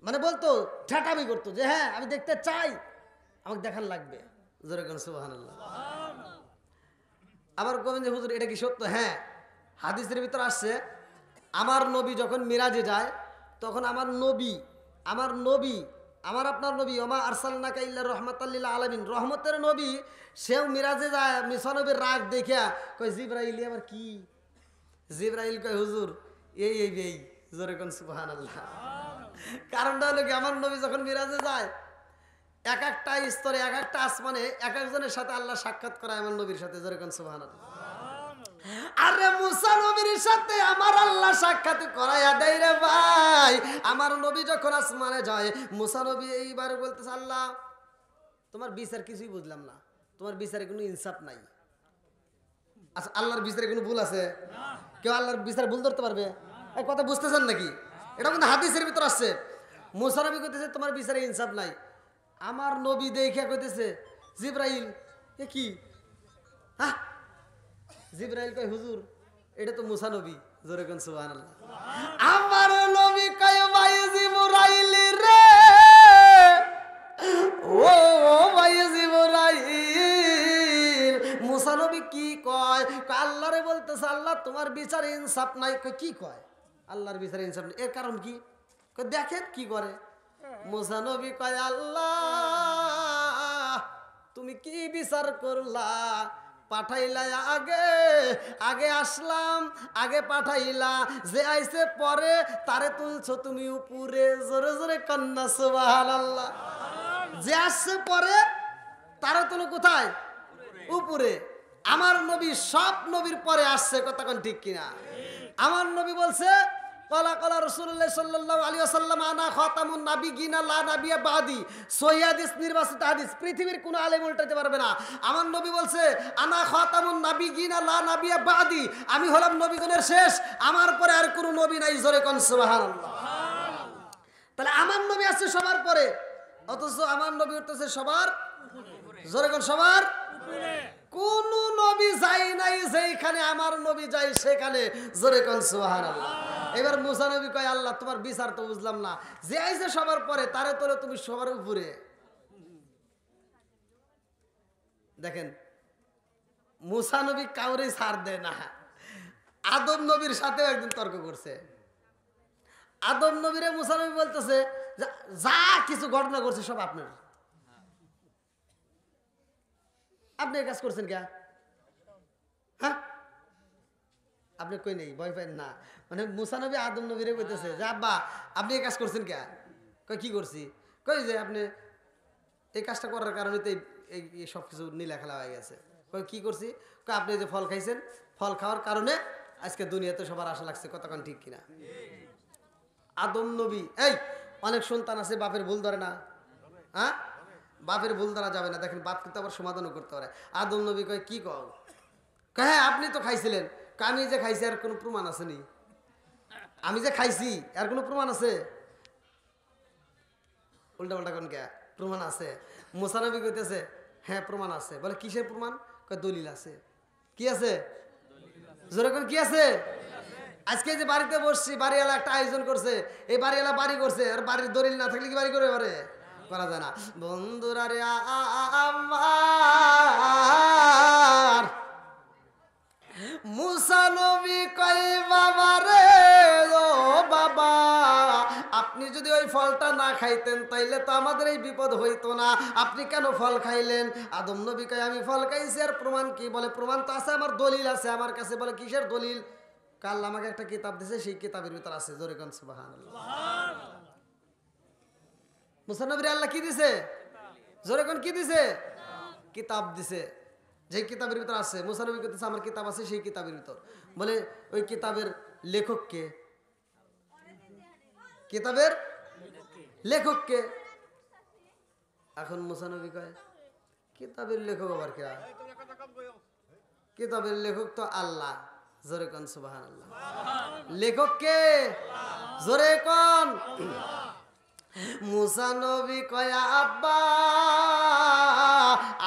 মানে বলতো ঠেটামি করতো যে হ্যাঁ আমি দেখতে চাই, আমাকে দেখার লাগবে। জোরে কোন সুবহানাল্লাহ। আবার কবেন যে হুজুর এটা কি সত্য? হ্যাঁ, হাদিসের ভিতর আসছে আমার নবী যখন মিরাজে যায়, তখন আমার নবী আমার আপনার নবী ওমা আরসালনাকা ইল্লা রাহমাতাল লিল আলামিন, রহমতের নবী, সেও মিরাজে যায়। মুসা নবীর রাগ দেখিয়া কয় জিবরাইল আবার কি? জিবরাইল কয় হুজুর এই জোরে কোন সুবহানাল্লাহ। কারণটা হলো কি, আমার নবী যখন মিরাজে যায়, এক একটা স্তরে এক একটা আসমানে এক একজনের সাথে আল্লাহ সাক্ষাৎ করায় আমার নবীর সাথে। জোরে কোন সুবহানাল্লাহ। আরে মুসা নবীর সাথে আমার আল্লাহ সাক্ষাৎ করাইয়া দেয় রে ভাই। আমার নবী যখন আসমানে যায়, মুসা নবী এইবার বলতেছে আল্লাহ তোমার বিচার কিছুই বুঝলাম না, তোমার বিচারে কোনো ইনসাফ নাই। আচ্ছা আল্লাহর বিচারে কোনো ভুল আছে? কেউ আল্লাহর বিচার ভুল ধরতে পারবে? এই কথা বুঝতেছেন নাকি? এটা কিন্তু হাদিসের ভিতর আসছে। মুসা নবী কইতেছে তোমার বিচারে ইনসাফ নাই। আমার নবী দেখে কইতেছে জিবরাইল এ কি? হ্যাঁ, জিবরাইল কয় হুজুর এটা তো মুসা নবী। জোরে কোন সুবহানাল্লাহ। আমার নবী কয় ভাই জিবরাইল রে, ও ভাই জিবরাইল, মুসা নবী কি কয়? আল্লাহরে বলতেছে আল্লাহ তোমার বিচারে ইনসাফ নাই। কয় কি কয়? আল্লাহর বিচারে ইনসাফ নাই, এর কারণ কি? কয় দেখেন কি করে। মুসা নবী কয় আল্লাহ তুমি কি বিচার করলা? পাঠাইলা আগে আসলাম, আগে পাঠাইলা, যে আইছে পরে তারে তুলছো তুমি উপরে। জোরে জোরে কন্যা সুবহানাল্লাহ। যে আসছে পরে তারে তুলো কোথায়? উপরে। আমার নবী সব নবীর পরে আসছে, কথা কোন ঠিক কিনা? আমার নবী বলছে ক্বালা ক্বালা রাসূলুল্লাহ সাল্লাল্লাহু আলাইহি ওয়াসাল্লাম আনা খাতামুন নাবিয়িনা লা নাবিয়্যা বাদি। সহিহ হাদিস, নির্বাচিত হাদিস, পৃথিবীর কোনো আলেম উল্টাতে পারবে না। আমার নবী বলছে আনা খাতামুন নাবিয়িনা লা নাবিয়্যা বাদি, আমি হলাম নবীগণের শেষ, আমার পরে আর কোনো নবী নাই। জোরে কোন সুবহানাল্লাহ। তাহলে আমার নবী আছে সবার পরে, অথচ আমার নবী উঠতেছে সবার জোরে কোন সবার উপরে। কোন নবী যায় নাই যেখানে আমার নবী যায় সেখানে। জোরে কোন সুবহানাল্লাহ। এবার মুসা নবী কয় আল্লাহ তোমার বিচার তো বুঝলাম না, যে আইছে সবার পরে তারে তোলে তুমি সবার উপরে। দেখেন মুসা নবী কাউরে ছাড় দেয় না। আদম নবীর সাথেও একদিন তর্ক করছে। আদম নবীরে মুসা নবী বলতেছে যা কিছু ঘটনা করছে সব আপনার, আপনি এই কাজ করছেন কে? হ্যাঁ আপনি কই নেই ভয় পাইন না, মানে মুসা নবী আদম নবীরে কইতেছে যে আব্বা আপনি এই কাজ করছেন কে? কই কি করছি? কই যে আপনি এই কাজটা করার কারণে তো এই সব কিছু নীলা খেলা হয়ে গেছে। কই কি করছি? কই আপনি যে ফল খাইছেন, ফল খাওয়ার কারণে আজকে দুনিয়াতে সবার আশা লাগছে। কতক্ষণ ঠিক কিনা? আদম নবী এই অনেক সন্তান আছে বাপের ভুল ধরে না, হ্যাঁ বাপের ভুল ধরা যাবে না। দেখেন বাপ কিন্তু আবার সমাধানও করতে পারে। আদম নবী কয় কি কও? হ্যাঁ আপনি তো খাইছিলেন। আমি যে খাইছি আর কোনো প্রমাণ আছে নি? আমি যে খাইছি আর কোনো প্রমাণ আছে? উল্টা পাল্টা কোন কে প্রমাণ আছে? মুসা নবী কইতেছে হ্যাঁ প্রমাণ আছে। বলে কিসের প্রমাণ? কয় দলিল আছে। কি আছে? জোরে কোন কি আছে? আজকে যে বাড়িতে বসছি, বাড়িওয়ালা একটা আয়োজন করছে, এই বাড়িওয়ালা বাড়ি করছে, আর বাড়ির দলিল না থাকলে কি বাড়ি করে পারে? করা যায় না। বন্ধুরা রে আমার মুসা নবী কয় বাবা রে ও বাবা, আপনি যদি ওই ফলটা না খাইতেন তাইলে তো আমাদের এই বিপদ হইতো না। আপনি কেন ফল খাইলেন? আদম নবী কয় আমি ফল খাইছি আর প্রমাণ কি? বলে প্রমাণ তো আছে, আমার দলিল আছে আমার কাছে। বলে কিসের দলিল? কাল আমাকে একটা কিতাব দিছে, সেই কিতাবের ভিতর আছে। জোরে কোন সুবহানাল্লাহ। মুসা নবীর আল্লাহ কি দিছে? জোরে কোন কি দিছে? কিতাব দিছে, যে কিতাবের ভিতর আছে। মুসা নবী কইতেছে আমার কিতাব আছে সেই কিতাবের ভিতর। বলে ওই কিতাবের লেখক কে? কিতাবের লেখক কে? এখন মুসা নবী কয় কিতাবের লেখক আবার কে? কিতাবের লেখক তো আল্লাহ। জোরে কোন সুবহানাল্লাহ। লেখক কে? জোরে কোন। মুসা নবী কয় আব্বা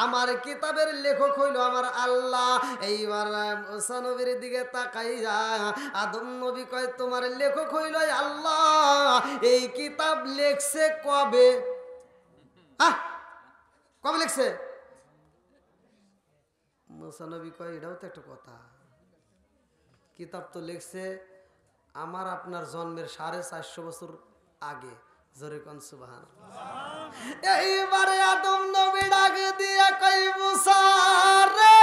আমার কিতাবের লেখক হইল আমার আল্লাহ। এইবার মুসা নবীর দিকে তাকাইয়া আদম নবী কয় তোমার লেখক হইল আল্লাহ, এই কিতাব লেখছে কবে? কবে লেখছে? মুসা নবী কয় এটাও তো একটা কথা, কিতাব তো লেখছে আমার আপনার জন্মের 450 বছর আগে। জোরে কোন সুবহানাল্লাহ। এইবারে আদম নবী ডাকে দিয়া কই মুসা রে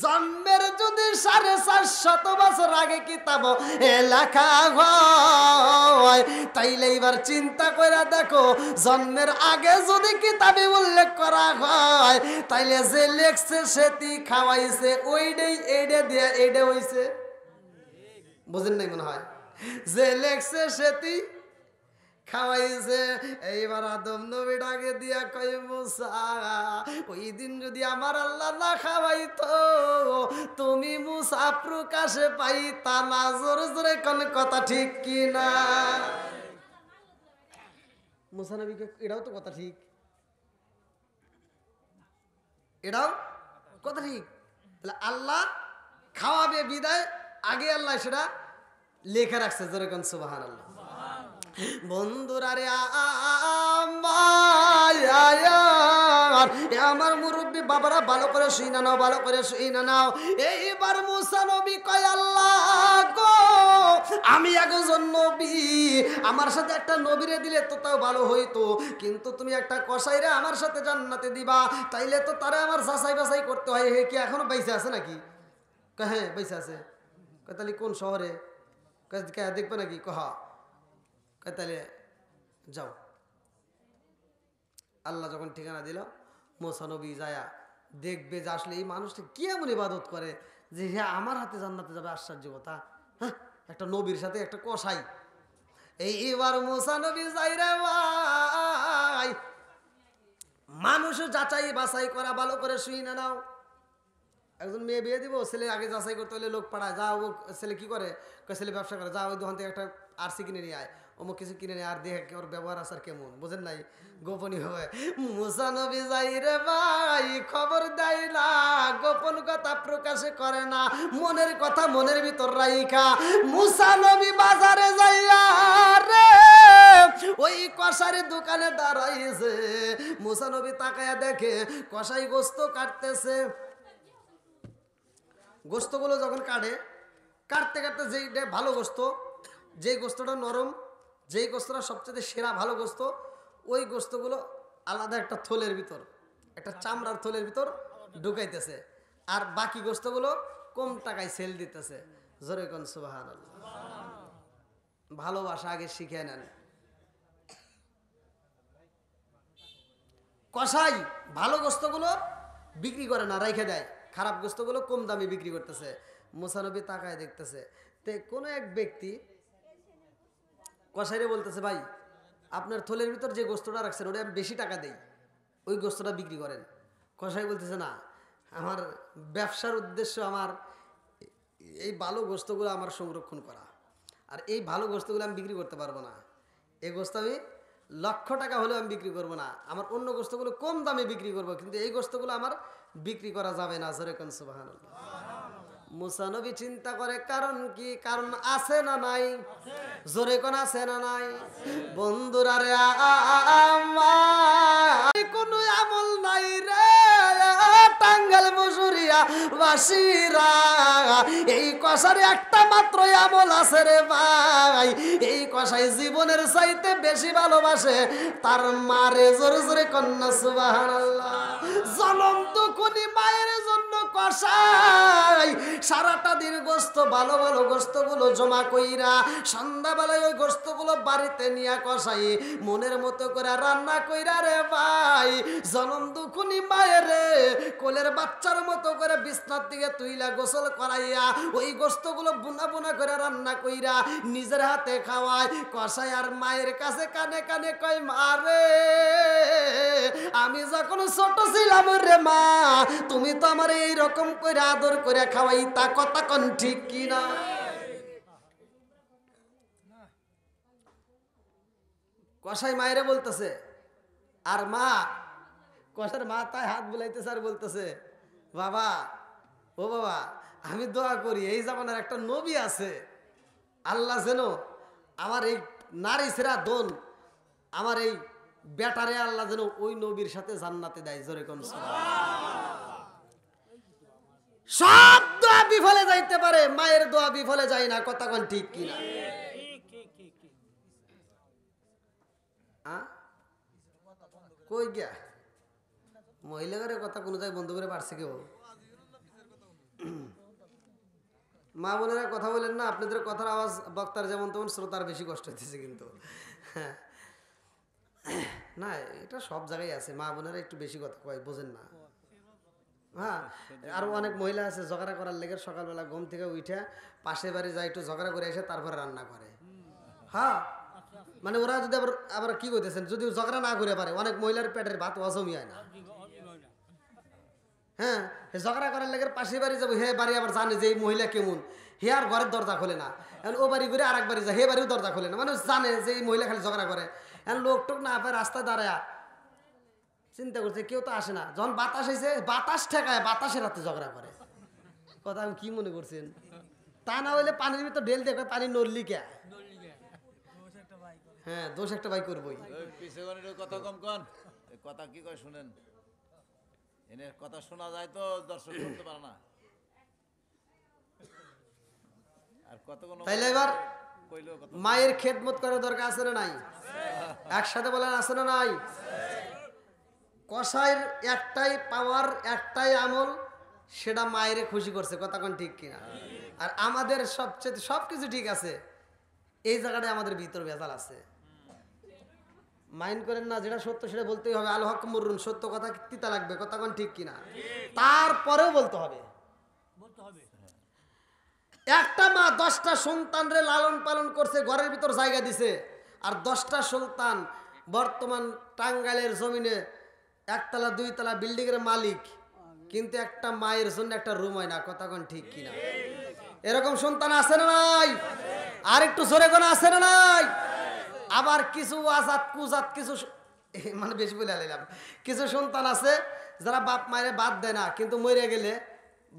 জন্মের যদি 450 বছর আগে কিতাব লেখা হয় তাইলে এবার চিন্তা করে দেখো, জন্মের আগে যদি কিতাবে উল্লেখ করা হয় তাইলে যে লেখছে সেটি খাওয়াইছে ওইটাই এইটা দিয়ে এইটা হইছে। বুঝেন নাই মনে হয়? যে লেখছে সেটি খাওয়াইছে। এইবার আদম নবী ডাকে দিয়া কই মুসা ওই দিন যদি আমার আল্লাহ না খাওয়াইতো তুমি মুসা প্রকাশে পাইতা না। জোরে জোরে কোন কথা ঠিক কি না? মুসা নবীকে এটাও তো কথা ঠিক, এটাও কথা ঠিক। তাহলে আল্লাহ খাওয়াবে বিদায় আগে আল্লাহ সেটা লেখা রাখছে। জোরে কোন সুবহানাল্লাহ। বন্ধুরা রে আমার মুরব্বী বাবারা ভালো করে শুইনা নাও, ভালো করে শুইনা নাও। এইবার মুসা নবী কয় আল্লাহ গো আমি একজন নবী, আমার সাথে একটা নবীরে দিলে তো তাও ভালো হইতো, কিন্তু তুমি একটা কসাইরে আমার সাথে জান্নাতে দিবা, তাইলে তো তারা আমার যাচাই বাছাই করতে হয়। হে কি এখনো বাইসে আছে নাকি? হ্যাঁ বাইসে আছে। তাহলে কোন শহরে? দেখবে নাকি? কহা তাহলে যাও। আল্লাহ যখন ঠিকানা দিল মুসা নবী যায়া দেখবে যে আসলে এই মানুষটা কি এমন ইবাদত করে যে হ্যাঁ আমার হাতে জান্নাতে যাবে। আশ্চর্য কথা, হ্যাঁ, একটা নবীর সাথে একটা কসাই। এইবার মুসা নবী যাই রে ভাই, মানুষ যাচাই বাছাই করা ভালো করে শুই না নাও। একজন মেয়ে বিয়ে দিব, ছেলে আগে যাচাই করতে হলে লোক পাঠায়, যা ও ছেলে কি করে, ছেলে ব্যবসা করে, যা ওই দোকান থেকে একটা আরসি কিনে নিয়ে আয়, অমুক কিছু কিনে নিয়ে আর দেখে ওর ব্যবহার আসার কেমন, বোঝেন নাই, গোপনীয় হবে। মুসা নবী যাই রে ভাই, খবর দেয় না, গোপন কথা প্রকাশে করে না, মনের কথা মনের ভিতর রাইখা মুসা নবী বাজারে যাইয়া রে ওই কষারের দোকানে দাঁড়াইছে। মুসা নবী তাকায়া দেখে কষাই গোস্ত কাটতেছে। গোস্তগুলো যখন কাটতে কাটতে যেই ভালো গোস্ত, যেই গোস্তটা নরম, যেই গোস্তটা সবচেয়ে সেরা ভালো গোস্ত, ওই গোস্তগুলো আলাদা একটা থলের ভিতর, একটা চামড়ার থলের ভিতর ঢুকাইতেছে, আর বাকি গোস্তগুলো কম টাকায় সেল দিতেছে। জোরে কোন সুবহানাল্লাহ। ভালোবাসা আগে শিখে নেন। কসাই ভালো গোস্তগুলো বিক্রি করে না, রাইখে দেয়, খারাপ গোস্তগুলো কম দামে বিক্রি করতেছে। মুসা নবী তাকায় দেখতেছে, তে কোনো এক ব্যক্তি কসাইরে বলতেছে, ভাই আপনার থলের ভিতর যে গোস্তটা রাখছেন ওটা আমি বেশি টাকা দেই, ওই গোস্তটা বিক্রি করেন। কসাই বলতেছে, না, আমার ব্যবসার উদ্দেশ্য আমার এই ভালো গোস্তগুলো আমার সংরক্ষণ করা, আর এই ভালো গোস্তগুলো আমি বিক্রি করতে পারবো না। এই গোস্ত আমি লক্ষ টাকা হলেও আমি বিক্রি করবো না, আমার অন্য গোস্তগুলো কম দামে বিক্রি করবো, কিন্তু এই গোস্তগুলো আমার বিক্রি করা যাবে না। জোরে কোন সুবহানাল্লাহ। মুসা নবী চিন্তা করে, কারণ কি, কারণ আছে না নাই? জোরে কোন আছে না নাই? বন্ধুরা রে, আমার কোনো আমল নাই রে টাঙ্গাল মুসুরিয়া বাসিরা, এই কষারে একটা মাত্র আমল আছে রে ভাই। এই কষাই জীবনের চাইতে বেশি ভালোবাসে তার মারে। জোরে জোরে কন্যা সুবহানাল্লাহ। জনম দুঃখী মায়ের জন্য কষাই সারাটা দিন গোস্ত, ভালো ভালো গোস্তগুলো জমা কইরা সন্ধ্যাবেলায় ওই গোস্তগুলো বাড়িতে নিয়ে কষাই মনের মতো করে রান্না কইরা রে ভাই। জনম দুঃখী মায়ের কোলের বাচ্চার মতো করে বিছনার দিকে তুইলা গোসল করাইয়া ওই গোস্তগুলো বুনা বুনা করে রান্না কইরা নিজের হাতে খাওয়ায় কষাই। আর মায়ের কাছে কানে কানে কয়, মারে আমি যখন ছোট ছিলাম রে মা, তুমি তো আমার এইরকম করে আদর করে খাওয়াই, তা কথা কোন ঠিক কিনা? কষাই মায়েরে বলতেছে, আর মা, কষার মা তাই হাত বুলাইতেছে আর বলতেছে, বাবা, ও বাবা, আমি দোয়া করি এই জামানার একটা নবী আছে, আল্লাহ যেন আমার এই নারী ছেড়া দোন, আমার এই বেটারে আল্লাহ যেন ওই নবীর সাথে জান্নাতে দেয়। জোরে কোন সব দোয়া বিফলে যাইতে পারে, মায়ের দোয়া বিফলে যায় না, কথা কোন ঠিক কিনা? কই গিয়া মহিলাদের কথা কোনো জায়গায় বন্ধ করে পারছে কেউ? মা বোনেরা কথা বলেন না, আপনাদের কথার আওয়াজ বক্তার যেমন তেমন শ্রোতার বেশি কষ্ট হচ্ছে কিন্তু। না, এটা সব জায়গায় আছে, মা বোনেরা একটু বেশি কথা কয়, বোঝেন না। হ্যাঁ, আরো অনেক মহিলা আছে ঝগড়া করার লেগে সকালবেলা ঘুম থেকে উঠে পাশে বাড়ি যায়, একটু ঝগড়া করে এসে তারপরে রান্না করে। হ্যাঁ, মানে ওরা যদি আবার কি করতেছেন, যদি ঝগড়া না করে পারে, অনেক মহিলার পেটের ভাত হজমই হয় না। হ্যাঁ, ঝগড়া করার লেগে পাশে বাড়ি যাবো, হে বাড়ি আবার জানে যে এই মহিলা কেমন, হে আর ঘরের দরজা খোলে না। এখন ও বাড়ি ঘুরে আর এক বাড়ি যায়, হে বাড়িও দরজা খোলে না, মানে জানে যে এই মহিলা খালি ঝগড়া করে। এখন লোক টোক না পায় রাস্তায় দাঁড়ায় চিন্তা করছে, কেউ তো আসে না। যখন বাতাস হয়েছে, বাতাস ঠেকায়, বাতাসের রাতে ঝগড়া করে। কথা আমি কি মনে করছেন? তা না হইলে পানির ভিতর ঢেল দেখে পানি নড়লি কে? হ্যাঁ, দোষ একটা ভাই করবোই। কথা কম কন, কথা কি কয় শুনেন, এনে কথা শোনা যায় তো দর্শক শুনতে পারে না। আর কতক্ষণ তাইলে এবার মায়ের খেদমত করার দরকার আছে না নাই? একসাথে বলেন, আছে না নাই? কসাইয়ের একটাই পাওয়ার, একটাই আমল, সেটা মায়ের খুশি করছে, কথা কোন ঠিক কিনা? আর আমাদের সবচেয়ে সবকিছু ঠিক আছে, এই জায়গাটায় আমাদের ভিতর ভেজাল আছে। মাইন্ড করেন না, যেটা সত্য সেটা বলতেই হবে। আল হক মুরুন, সত্য কথা তিতা লাগবে, কথা কোন ঠিক কিনা? তারপরেও বলতে হবে। একটা মা 10টা সন্তানরে লালন পালন করছে, ঘরের ভিতর জায়গা দিছে, আর 10টা সন্তান বর্তমান টাঙ্গাইলের জমিনে একতলা 2তলা বিল্ডিং এর মালিক, কিন্তু একটা মায়ের জন্য একটা রুম হয় না। কথা কোন ঠিক কিনা? এরকম সন্তান আছে না নাই? আর একটু জোরে কোন আছে না নাই? আবার কিছু আজাদ কুজাত কিছু মানে বেশি বলে আলাইলাম, কিছু সন্তান আছে যারা বাপ মায়ের বাদ দেয় না, কিন্তু মরে গেলে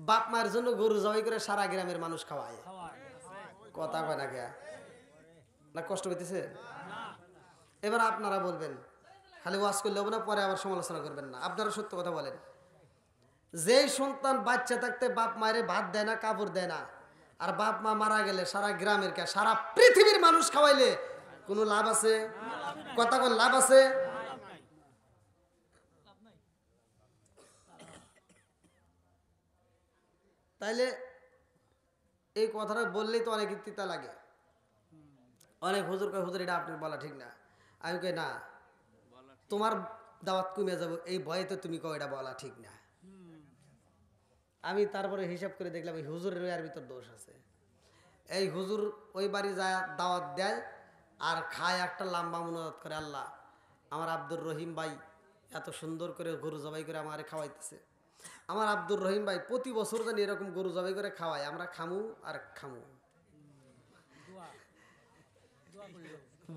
বাপ মায়ের জন্য গরু জবাই করে সারা গ্রামের মানুষ খাওয়ায়। কথা কয় না কে? না কষ্ট পেতেছে? এবার আপনারা বলবেন, খালি ওয়াজ করলে হবে না, পরে আবার সমালোচনা করবেন না। আপনারা সত্য কথা বলেন, যেই সন্তান বাচ্চা থাকতে বাপ মায়ের ভাত দেয় না, কাপড় দেয় না, আর বাপ মা মারা গেলে সারা গ্রামের কে সারা পৃথিবীর মানুষ খাওয়াইলে কোনো লাভ আছে? কথা কোন লাভ আছে? তাইলে এই কথাটা বললেই তো অনেক তিতা লাগে। অনেক হুজুর কয় হুজুর এটা আপনার বলা ঠিক না। আমি কই না, তোমার দাওয়াত কমে যাবো এই ভয়ে তো তুমি কও এটা বলা ঠিক না। আমি তারপরে হিসাব করে দেখলাম এই হুজুরের এর ভিতর দোষ আছে। এই হুজুর ওই বাড়ি যায় দাওয়াত দেয় আর খায় একটা লম্বা মুনাজাত করে, আল্লাহ আমার আব্দুর রহিম ভাই এত সুন্দর করে গরু জবাই করে আমারে খাওয়াইতেছে, আমার আব্দুর রহিম ভাই প্রতি বছর জানি এরকম গরু জবাই করে খাওয়ায়, আমরা খামু আর খামু।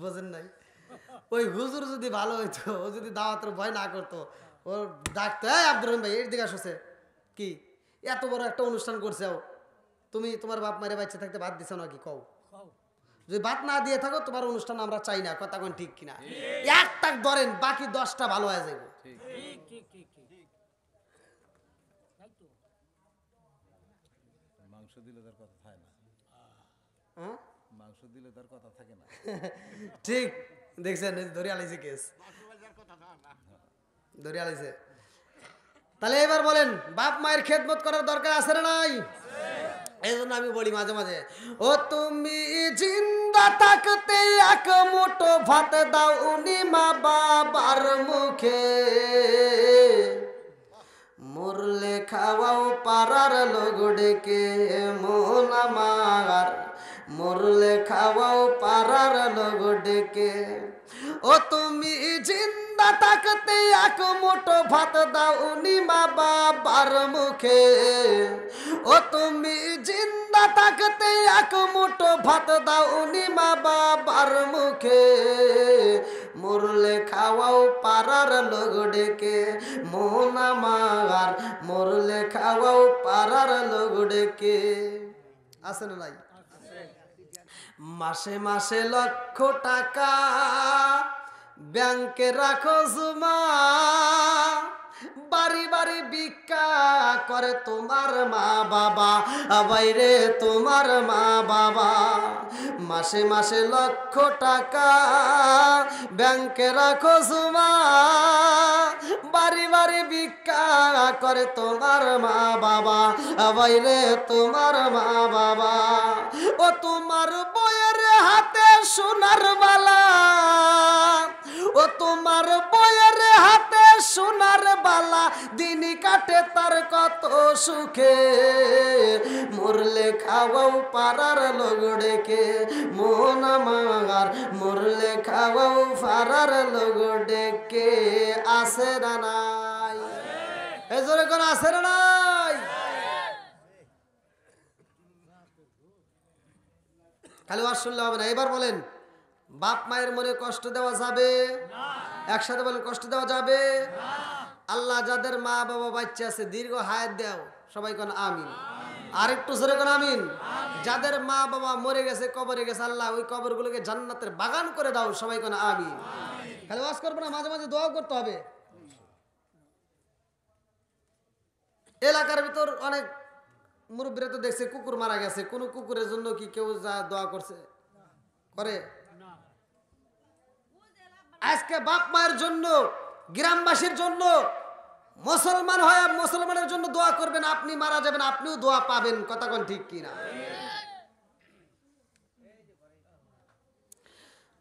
বোঝেন নাই? ওই হুজুর যদি ভালো হইতো, ও যদি দাওয়াতের ভয় না করতো, ও ডাকতো, এই আব্দুর রহিম ভাই এর দিকে আসছে, কি এত বড় একটা অনুষ্ঠান করছে, তুমি তোমার বাপ মারে বাচ্চা থাকতে ভাত দিছো নাকি কও? যদি ভাত না দিয়ে থাকো তোমার অনুষ্ঠান আমরা চাই না। কথা কোন ঠিক কিনা? একটা ধরেন, বাকি 10টা ভালো হয়ে যাবে। মাংস দিলে তার কথা থাকে না, হ্যাঁ মাংস দিলে তার কথা থাকে না। ঠিক দেখছেন, ধরে আলাইছে কেস, ধরে আলাইছে। তাহলে এবার বলেন, বাপ মায়ের খেদমত করার দরকার আছে না নাই? এই জন্য আমি বলি মাঝে মাঝে, ও তুমি জিন্দা থাকতে এক মুঠো ভাত দাও উনি মা বাবার মুখে, মরলে খাওয়াও পাড়ার লোক ডেকে মন আমার, মরলে খাওয়াও পাড়ার লোক ডেকে। ও তুমি জিন্দা থাকতে এক মুঠো ভাত দাও উনি মা বাবার মুখে, ও তুমি জিন্দা থাকতে এক মুঠো ভাত দাও উনি মা বাবার মুখে, মরলে খাওয়াও পাড়ার লোক ডেকে মন আমার, মরলে খাওয়াও পাড়ার লোক ডেকে। আছে না নাই? মাসে মাসে লক্ষ টাকা ব্যাংকে রাখো জমা, বাড়ি বাড়ি ভিক্ষা করে তোমার মা বাবা, বাইরে তোমার মা বাবা। মাসে মাসে লক্ষ টাকা ব্যাংকে রাখো জমা, বাড়ি বাড়ি ভিক্ষা করে তোমার মা বাবা, বাইরে তোমার মা বাবা। ও তোমার বইয়ের হাতে সোনার বালা, ও তোমার বইয়ের হাতে সোনার বালা, দিনই কাটে তার কত সুখে, মরলে খাওয়াও পাড়ার লোক ডেকে মন আমার, মরলে খাওয়াও পাড়ার লোক ডেকে। আছে না নাই? এই জোরে কোন আছে না নাই? খালি ওয়াজ শুনলে হবে না। এবার বলেন, বাপ মায়ের মনে কষ্ট দেওয়া যাবে? একসাথে বলেন, কষ্ট দেওয়া যাবে? আল্লাহ যাদের মা বাবা বাচ্চা আছে দীর্ঘ হায়াত দাও, সবাই কোন আমিন। আর একটু জোরে কোন আমিন। যাদের মা বাবা মরে গেছে, কবরে গেছে, আল্লাহ ওই কবরগুলোকে জান্নাতের বাগান করে দাও, সবাই কোন আমিন। খালি ওয়াজ করবো না, মাঝে মাঝে দোয়া করতে হবে। এলাকার ভিতর অনেক মুরব্বীরা তো দেখছে কুকুর মারা গেছে, কোন কুকুরের জন্য কি কেউ যা দোয়া করছে? করে? আজকে বাপ মায়ের জন্য, গ্রামবাসীর জন্য, মুসলমান হয় মুসলমানের জন্য দোয়া করবেন, আপনি মারা যাবেন আপনিও দোয়া পাবেন। কথা কোন ঠিক কিনা?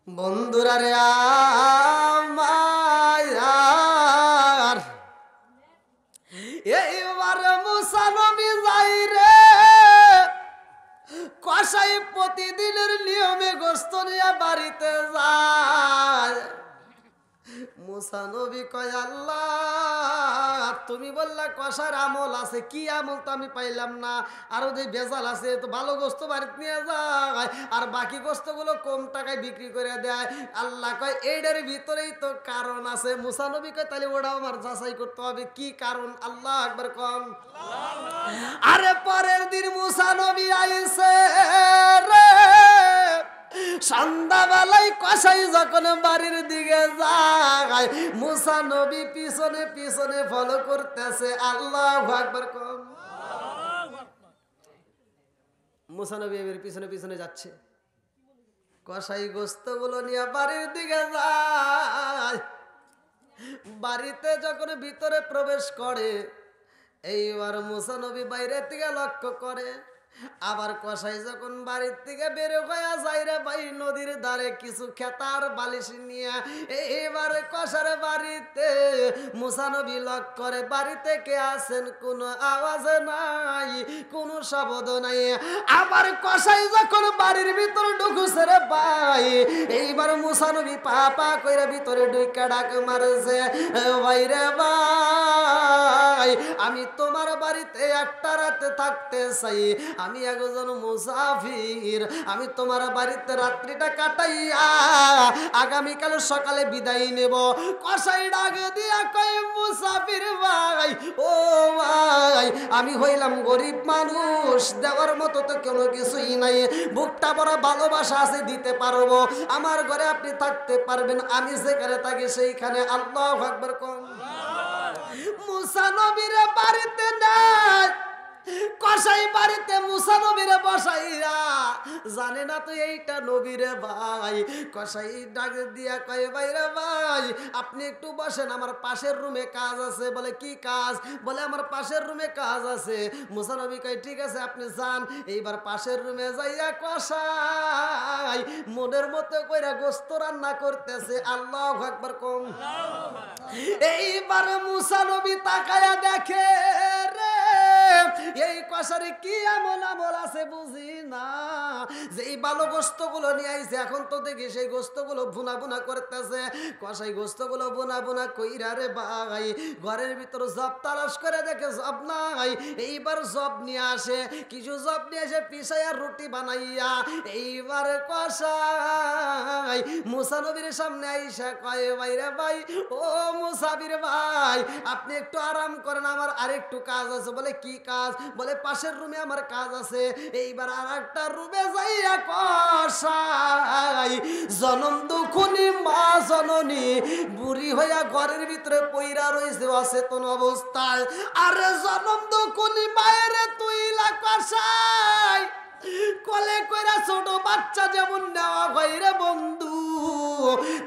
বন্ধুরা রে আমার, এইবার মুসা নবী যাই রে কসাই প্রতিদিনের নিয়মে গোস্ত নিয়ে বাড়িতে যায়। মুসা নবী কয় আল্লাহ তুমি বললা কষার আমল আছে, কি আমল তো আমি পাইলাম না। আরো যে বেজাল আছে তো ভালো গোস্ত বাড়িতে নিয়ে যায় আর বাকি গোস্তগুলো কম টাকায় বিক্রি করে দেয়। আল্লাহ কয় এইটার ভিতরেই তো কারণ আছে। মুসা নবী কয় তাহলে ওটাও আমার যাচাই করতে হবে, কি কারণ? আল্লাহ একবার কম। আরে পরের দিন মুসা নবী আইছে রে, সন্ধ্যাবেলায় কসাই যখন বাড়ির দিকে যায় মুসা নবী পিছনে পিছনে ফলো করতেছে। আল্লাহু আকবার কম। মুসা নবী এর পিছনে পিছনে যাচ্ছে, কসাই গোস্তগুলো নিয়ে বাড়ির দিকে যায়। বাড়িতে যখন ভিতরে প্রবেশ করে এইবার মুসা নবী বাইরের দিকে লক্ষ্য করে, আবার কসাই যখন বাড়ির থেকে বের হয়ে যায় রে ভাই নদীর ধারে কিছু খেতার বালিশ নিয়ে, এবারে কসার বাড়িতে মুসা নবী লক্ষ্য করে বাড়িতে কে আছেন, কোনো আওয়াজ নাই, কোনো শব্দ নাই। আবার কসাই যখন বাড়ির ভিতর ঢুকুছে রে ভাই, এইবার মুসা নবী পা পা কইরা ভিতরে ঢুকে ডাক মারছে, ভাই রে ভাই আমি তোমার বাড়িতে একটা রাতে থাকতে চাই, আমি একজন মুসাফির, আমি তোমার বাড়িতে রাত্রিটা কাটাইয়া আগামীকাল সকালে বিদায় নেব। কসাই ডাক দিয়া কয় মুসাফির ভাই, ও ভাই আমি হইলাম গরিব মানুষ, দেওয়ার মতো তো কোনো কিছুই নাই, বুকটা বড় ভালোবাসা আছে, দিতে পারবো, আমার ঘরে আপনি থাকতে পারবেন, আমি যেখানে থাকি সেইখানে। আল্লাহু আকবার কোন। মুসা নবীর বাড়িতে নাই, কসাই বাড়িতে মুসা নবীরে বসাইয়া, জানে না তো এইটা নবীরে ভাই। কসাই ডাক দিয়া কয় ভাই রে ভাই আপনি একটু বসেন, আমার পাশের রুমে কাজ আছে। বলে কি কাজ? বলে আমার পাশের রুমে কাজ আছে। মুসা নবী কয় ঠিক আছে আপনি যান। এইবার পাশের রুমে যাইয়া কসাই মনের মতো কইরা গোস্ত রান্না করতেছে। আল্লাহু আকবার কম। এইবার মুসা নবী তাকায়া দেখে রে এই কসারে কি এমন আমল আছে বুঝি না, যে এই ভালো গোস্তগুলো নিয়ে আইছে, এখন তো দেখি সেই গোস্তগুলো ভুনা ভুনা করতেছে। কসাই গোস্তগুলো ভুনা ভুনা কইরা রে ভাই ঘরের ভিতর জব তালাশ করে দেখে জব নাই। এইবার জব নিয়ে আসে, কিছু জব নিয়ে এসে পিসাইয়া রুটি বানাইয়া এইবার কসাই মুসা নবীর সামনে আইসা কয় ভাই রে ভাই, ও মুসাফির ভাই আপনি একটু আরাম করেন, আমার আরেকটু কাজ আছে। বলে কি কাজ? বলে পাশের রুমে আমার কাজ আছে। এইবার আর একটা রুমে যাইয়া কসাই জনম দুখুনি মা জননী বুড়ি হইয়া ঘরের ভিতরে পইরা রয়েছে অচেতন অবস্থায়। আরে জনম দুখুনি মায়ের তুইলা কসাই কলে কইরা ছোট বাচ্চা যেমন নেওয়া হয় রে বন্ধু,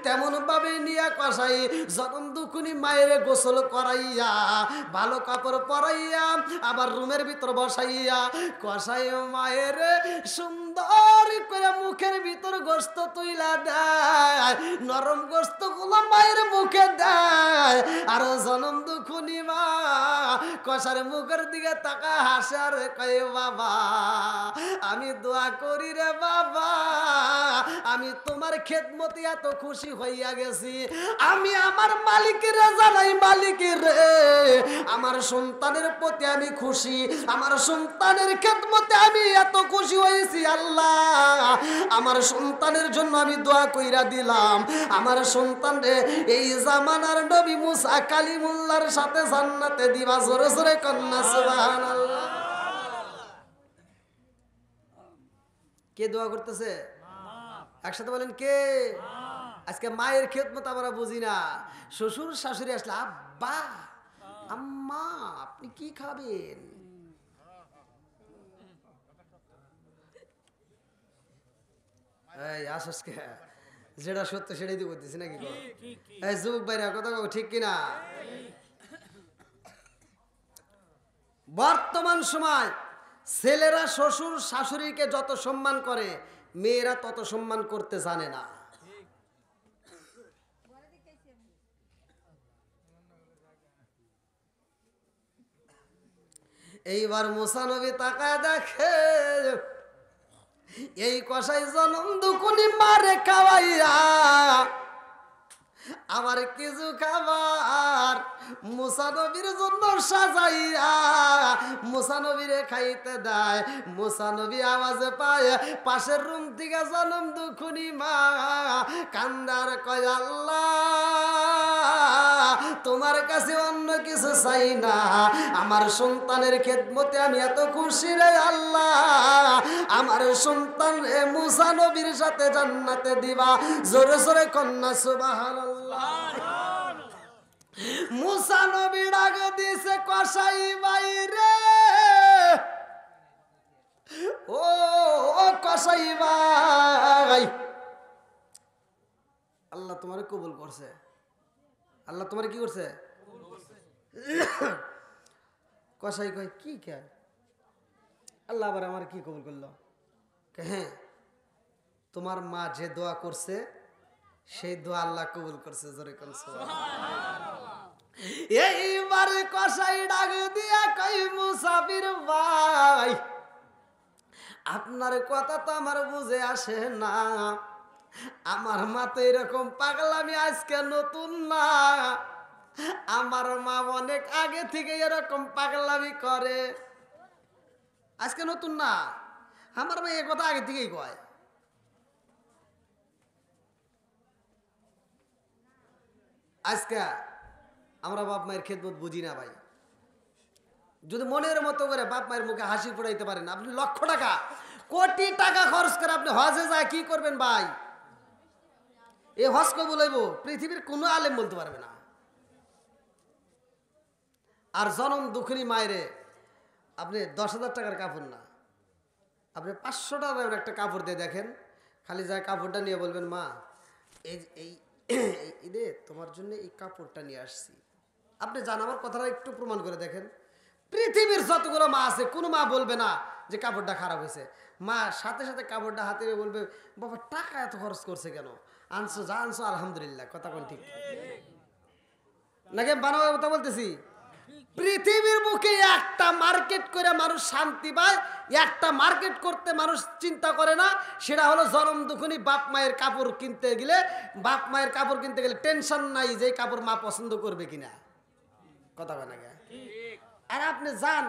তেমন ভাবে নিয়া কসাই যখন দুখুনি মায়ের গোসল করাইয়া ভালো কাপড় পরাইয়া আবার রুমের ভিতর বসাইয়া কসাই মায়ের সুন্দর করে মুখের ভিতর গোস্ত তুইলা দেয়, নরম গোস্ত গুলো মায়ের মুখে দেয়। আর জনম দুখুনি মা কসার মুখের দিকে তাকা হাসে আর কয় বাবা আমি দোয়া করি রে বাবা, আমি তোমার খেদমতে এত খুশি হইয়া গেছি, আমি আমার মালিকের জানাই মালিক রে আমার সন্তানের প্রতি আমি খুশি, আমার সন্তানের খেদমতে আমি এত খুশি হয়েছি। আল্লাহ আমার সন্তানের জন্য আমি দোয়া কইরা দিলাম, আমার সন্তান রে এই জামানার নবী মুসা কালিমুল্লাহর সাথে জান্নাতে দিবা। জোরে জোরে কন্যা সুবহানাল্লাহ। কে দোয়া করতেছে? একসাথে বলেন কে? আজকে মায়ের খেদমত আমরা বুঝি না, শ্বশুর শাশুড়ি আসলে আব্বা আম্মা আপনি কি খাবেন, এই আসসকে যেটা সত্য সেটাই তো করতেছি নাকি? এই যুবক ভাইরা কথা কও ঠিক কিনা? বর্তমান সময় ছেলেরা শ্বশুর শাশুড়িকে যত সম্মান করে মেয়েরা তত সম্মান করতে জানে না। এইবার মুসা নবী তাকায় দেখে এই কষাই জনম দুকুনি মারে খাওয়াইয়া আমার কিছু খাবার মুসা নবীর জন্য সাজাইয়া মুসা নবীরে খাইতে দেয়। মুসা নবী আওয়াজে পায় পাশের রুম থেকে জনম দুখুনি মা কান্দার কয় আল্লাহ তোমার কাছে অন্য কিছু চাই না, আমার সন্তানের খেদমতে আমি এত খুশি রে আল্লাহ, আমার সন্তান রে মুসা নবীর সাথে জান্নাতে দিবা। জোরে জোরে কন্যা সুবহানাল্লাহ। মুসা নবী ডাক দিছে কসাই বাইরে, ও কসাই ভাই আল্লাহ তোমারে কবুল করছে। আল্লাহ তোমার কি করছে? কসাই কয় কি কে আল্লাহ আবার আমার কি কবুল করলো? হ্যাঁ তোমার মা যে দোয়া করছে সেই দোয়া আল্লাহ কবুল করছে। জোরে কোন এইবারে কসাই ডাক দিয়া কই মুসাফির ভাই আপনার কথা তো আমার বুঝে আসে না, আমার মা তো এরকম পাগলামি আজকে নতুন না, আমার মা অনেক আগে থেকে এরকম পাগলামি করে, আজকে নতুন না, আমার মা এ কথা আগে থেকেই কয়। আজকে আমরা বাপ মায়ের খেদমত বুঝি না ভাই। যদি মনের মতো করে বাপ মায়ের মুখে হাসি ফোটাইতে পারেন, আপনি লক্ষ টাকা কোটি টাকা খরচ করে আপনি হজে যায় কি করবেন ভাই? এই হজ কবুল হইব পৃথিবীর কোনো আলেম বলতে পারবে না। আর জনম দুঃখিনী মায়েরে আপনি 10,000 টাকার কাপড় না, আপনি 500 টাকার একটা কাপড় দিয়ে দেখেন, খালি যায় কাপড়টা নিয়ে বলবেন মা এই এই ঈদে তোমার জন্য এই কাপড়টা নিয়ে আসছি। আপনি জান আমার কথাটা একটু প্রমাণ করে দেখেন, পৃথিবীর যতগুলো মা আছে কোনো মা বলবে না যে কাপড়টা খারাপ হয়েছে। মা সাথে সাথে কাপড়টা হাতে বলবে বাবা টাকা এত খরচ করছে কেন, আনছো যা আনছো আলহামদুলিল্লাহ। কথা কোন ঠিক নাকি বানাবার কথা বলতেছি? পৃথিবীর মুখে একটা মার্কেট করে মানুষ শান্তি পায়, একটা মার্কেট করতে মানুষ চিন্তা করে না, সেটা হলো জনম দুখুনি বাপ মায়ের কাপড় কিনতে গেলে। বাপ মায়ের কাপড় কিনতে গেলে টেনশন নাই যে কাপড় মা পছন্দ করবে কিনা। কথা বলে না? আর আপনি যান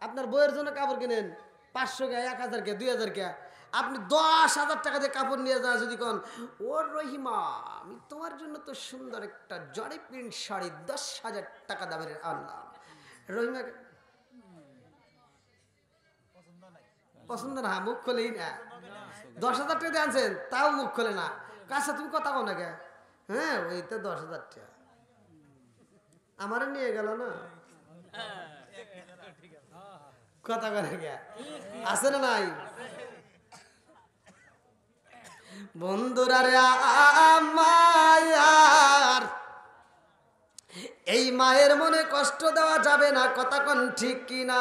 আপনার বইয়ের জন্য কাপড় কিনেন 500 কে 1000 কে 2000 কে, আপনি 10,000 টাকা দিয়ে কাপড় নিয়ে যান, যদি কোন ও রহিমা আমি তোমার জন্য তো সুন্দর একটা জরি প্রিন্ট শাড়ি 10,000 টাকা দামের আনলাম, রহিমা পছন্দ না, মুখ খোলেই না। 10,000 টাকা দিয়ে আনছেন তাও মুখ খোলে না। কাছে তুমি কথা কো না কে? হ্যাঁ ওই তো 10,000 টাকা আমার নিয়ে গেল না। কথা করে কে আছে না নাই? বন্ধুরা রে মায়ার এই মায়ের মনে কষ্ট দেওয়া যাবে না। কথা কোন ঠিক কিনা?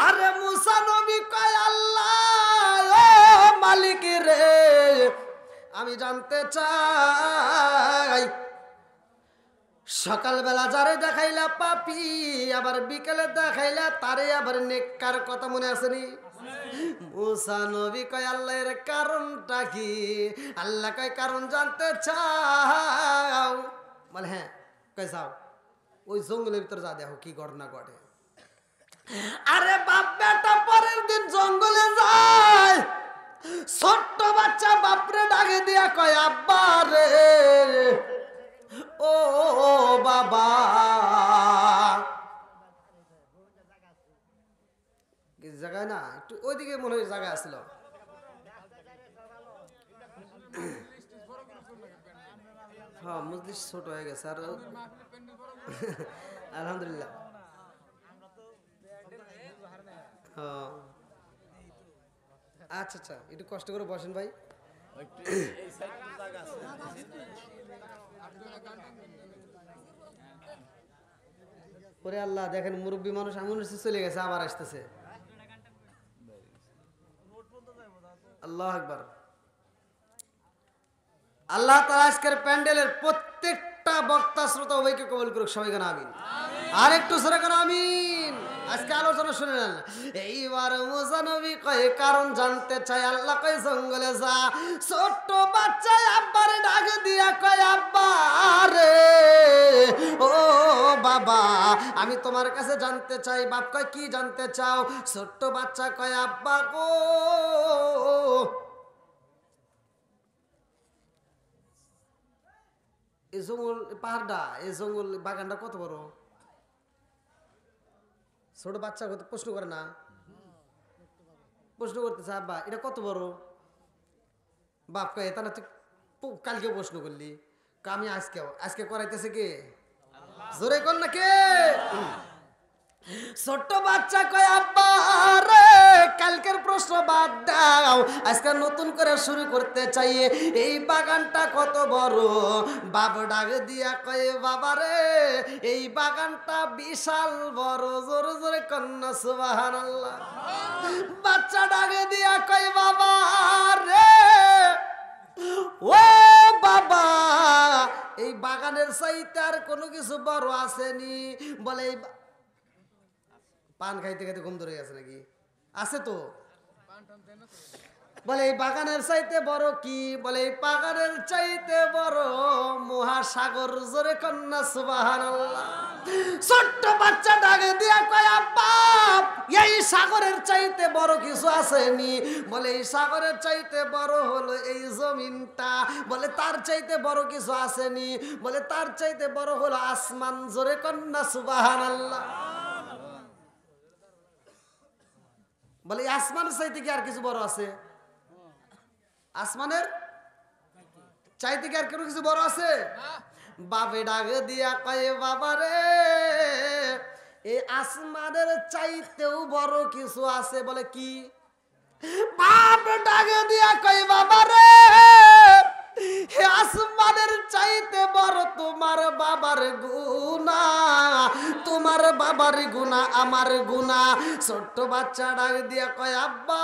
আরে মুসা নবী কয় আল্লাহ মালিক রে আমি জানতে চাই সকালবেলা যারে দেখাইলা পাপি, আবার বিকেলে দেখাইলা তারে আবার নেককার, কথা মনে আসেনি? মুসা নবী কয় আল্লাহ এর কারণটা কি? আল্লাহ কয় কারণ জানতে চাও? বলে হ্যাঁ। কয় যাও ওই জঙ্গলের ভিতরে যা দেখো কি ঘটনা ঘটে। আরে বাপ বেটা পরের দিন জঙ্গলে যায়, ছোট্ট বাচ্চা বাপরে ডাকে দিয়া কয় আব্বা রে ও বাবা। জায়গায় না একটু ওইদিকে মনে হয় জায়গা আসছিল। হ্যাঁ মজলিস ছোট হয়ে গেছে আর আলহামদুলিল্লাহ। আচ্ছা আচ্ছা একটু কষ্ট করে বসেন ভাই। ওরে আল্লাহ দেখেন মুরব্বী মানুষ এমন চলে গেছে আবার আসতেছে। আল্লাহ আকবার। আল্লাহ তাআলা আজকের প্যান্ডেলের প্রত্যেকটা বক্তা শ্রোতা উভয়কে কবুল করুক। সবাই কেন আমিন। আর একটু সরে কেন আমিন। আজকে আলোচনা না শুনে নেন। এইবার মুসা নবী কয় কারণ জানতে চাই, আল্লাহ কয় জঙ্গলে যা। ছোট্ট বাচ্চা আব্বার ডাক দিয়া কয় আব্বা রে, ও বাবা আমি তোমার কাছে জানতে চাই। বাপ কয় কি জানতে চাও? ছোট্ট বাচ্চা কয় আব্বা গো, এই জঙ্গল পাহাড়টা, এই জঙ্গল বাগানটা কত বড়? ছোট বাচ্চা প্রশ্ন করে না, প্রশ্ন করতেছে আব্বা এটা কত বড়? বাপ কয় তা না তুই কালকে প্রশ্ন করলি, আমি আজকে করাইতেছে কে? জোরে কর না কে? ছোট্ট বাচ্চা কয় আব্বা রে কালকের প্রশ্ন বাদ দাও, আজকে নতুন করে শুরু করতে চাই। এই বাগানটা কত বড়? বাপ ডাক দিয়া কয় বাবা রে এই বাগানটা বিশাল বড়। জোরে জোরে কন্যা সুবহানাল্লাহ। বাচ্চা ডাক দিয়া কয় বাবা রে, ও বাবা এই বাগানের চাইতে আর কোনো কিছু বড় আসেনি? বলে এই পান খাইতে খাইতে ঘুম ধরে গেছে নাকি? আছে তো। বলে এই বাগানের চাইতে বড় কি? বলে এই বাগানের চাইতে বড় মহাসাগর। জোরে কন্যা সুবহানাল্লাহ। ছোট্ট বাচ্চা ডাকে দিয়া কয় আব্বা এই সাগরের চাইতে বড় কিছু আসেনি? বলে এই সাগরের চাইতে বড় হলো এই জমিনটা। বলে তার চাইতে বড় কিছু আসেনি? বলে তার চাইতে বড় হলো আসমান। জোরে কন্যা সুবহানাল্লাহ। বলে আসমানের চাইতে কি আর কিছু বড় আছে? আসমানের চাইতে কি আর কোনো কিছু বড় আছে? বাপে ডাক দিয়া কয় বাবা রে এই আসমানের চাইতেও বড় কিছু আছে। বলে কি? বাপ ডাক দিয়া কয় বাবা রে আসমানের চাইতে বড় তোমার বাবার গুনাহ। তোমার বাবার গুনাহ আমার গুনাহ। ছোট্ট বাচ্চা ডাক দিয়া কয় আব্বা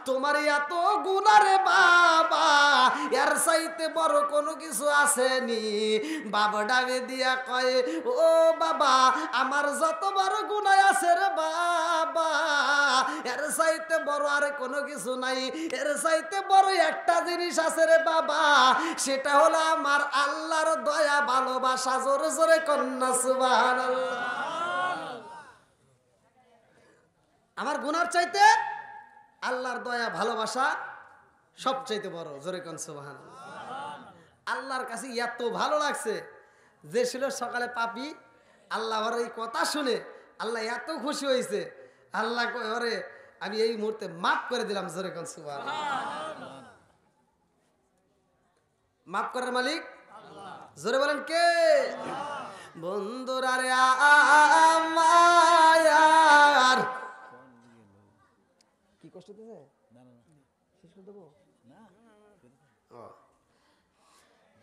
তোমার এত গুনাহ রে বাবা, এর চাইতে বড় কোনো কিছু আসেনি? বাবা ডাক দিয়া কয় ও বাবা আমার যত বড় গুনাহ আছে রে বাবা এর চাইতে বড় আর কোনো কিছু নাই। এর চাইতে বড় একটা জিনিস আছে রে বাবা, সেটা হলো আমার আল্লাহর দয়া ভালোবাসা। জোরে জোরে কন্যা সুবহানাল্লাহ। আমার গুনার চাইতে আল্লাহর দয়া ভালোবাসা সবচাইতে বড়। জোরে কন সুবহানাল্লাহ। আল্লাহর কাছে এত ভালো লাগছে যে ছিল সকালে পাপী, আল্লাহর এই কথা শুনে আল্লাহ এত খুশি হয়েছে। আল্লাহ কয় ওরে আমি এই মুহূর্তে মাফ করে দিলাম। জোরে কন সুবহানাল্লাহ। মাফ করার মালিক জোরে বলেন কে? বন্ধুরা রে আমার কি কষ্ট দিতে শেষ করে দেবো?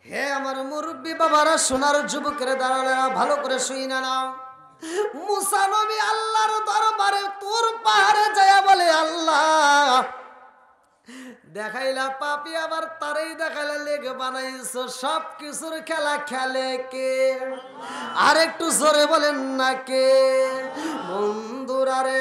হে আমার মুরব্বী বাবারা, সোনার যুবকের দাঁড়ালে ভালো করে শুই না নাও। মুসা নবী আল্লাহর দরবারে তোর পাহাড়ে যায় বলে আল্লাহ দেখাইলা পাপি আবার তারই দেখাইলা লেগ বানাইছো। সব কিছুর খেলা খেলে কে? আর একটু জোরে বলেন না কে? বন্ধুরা রে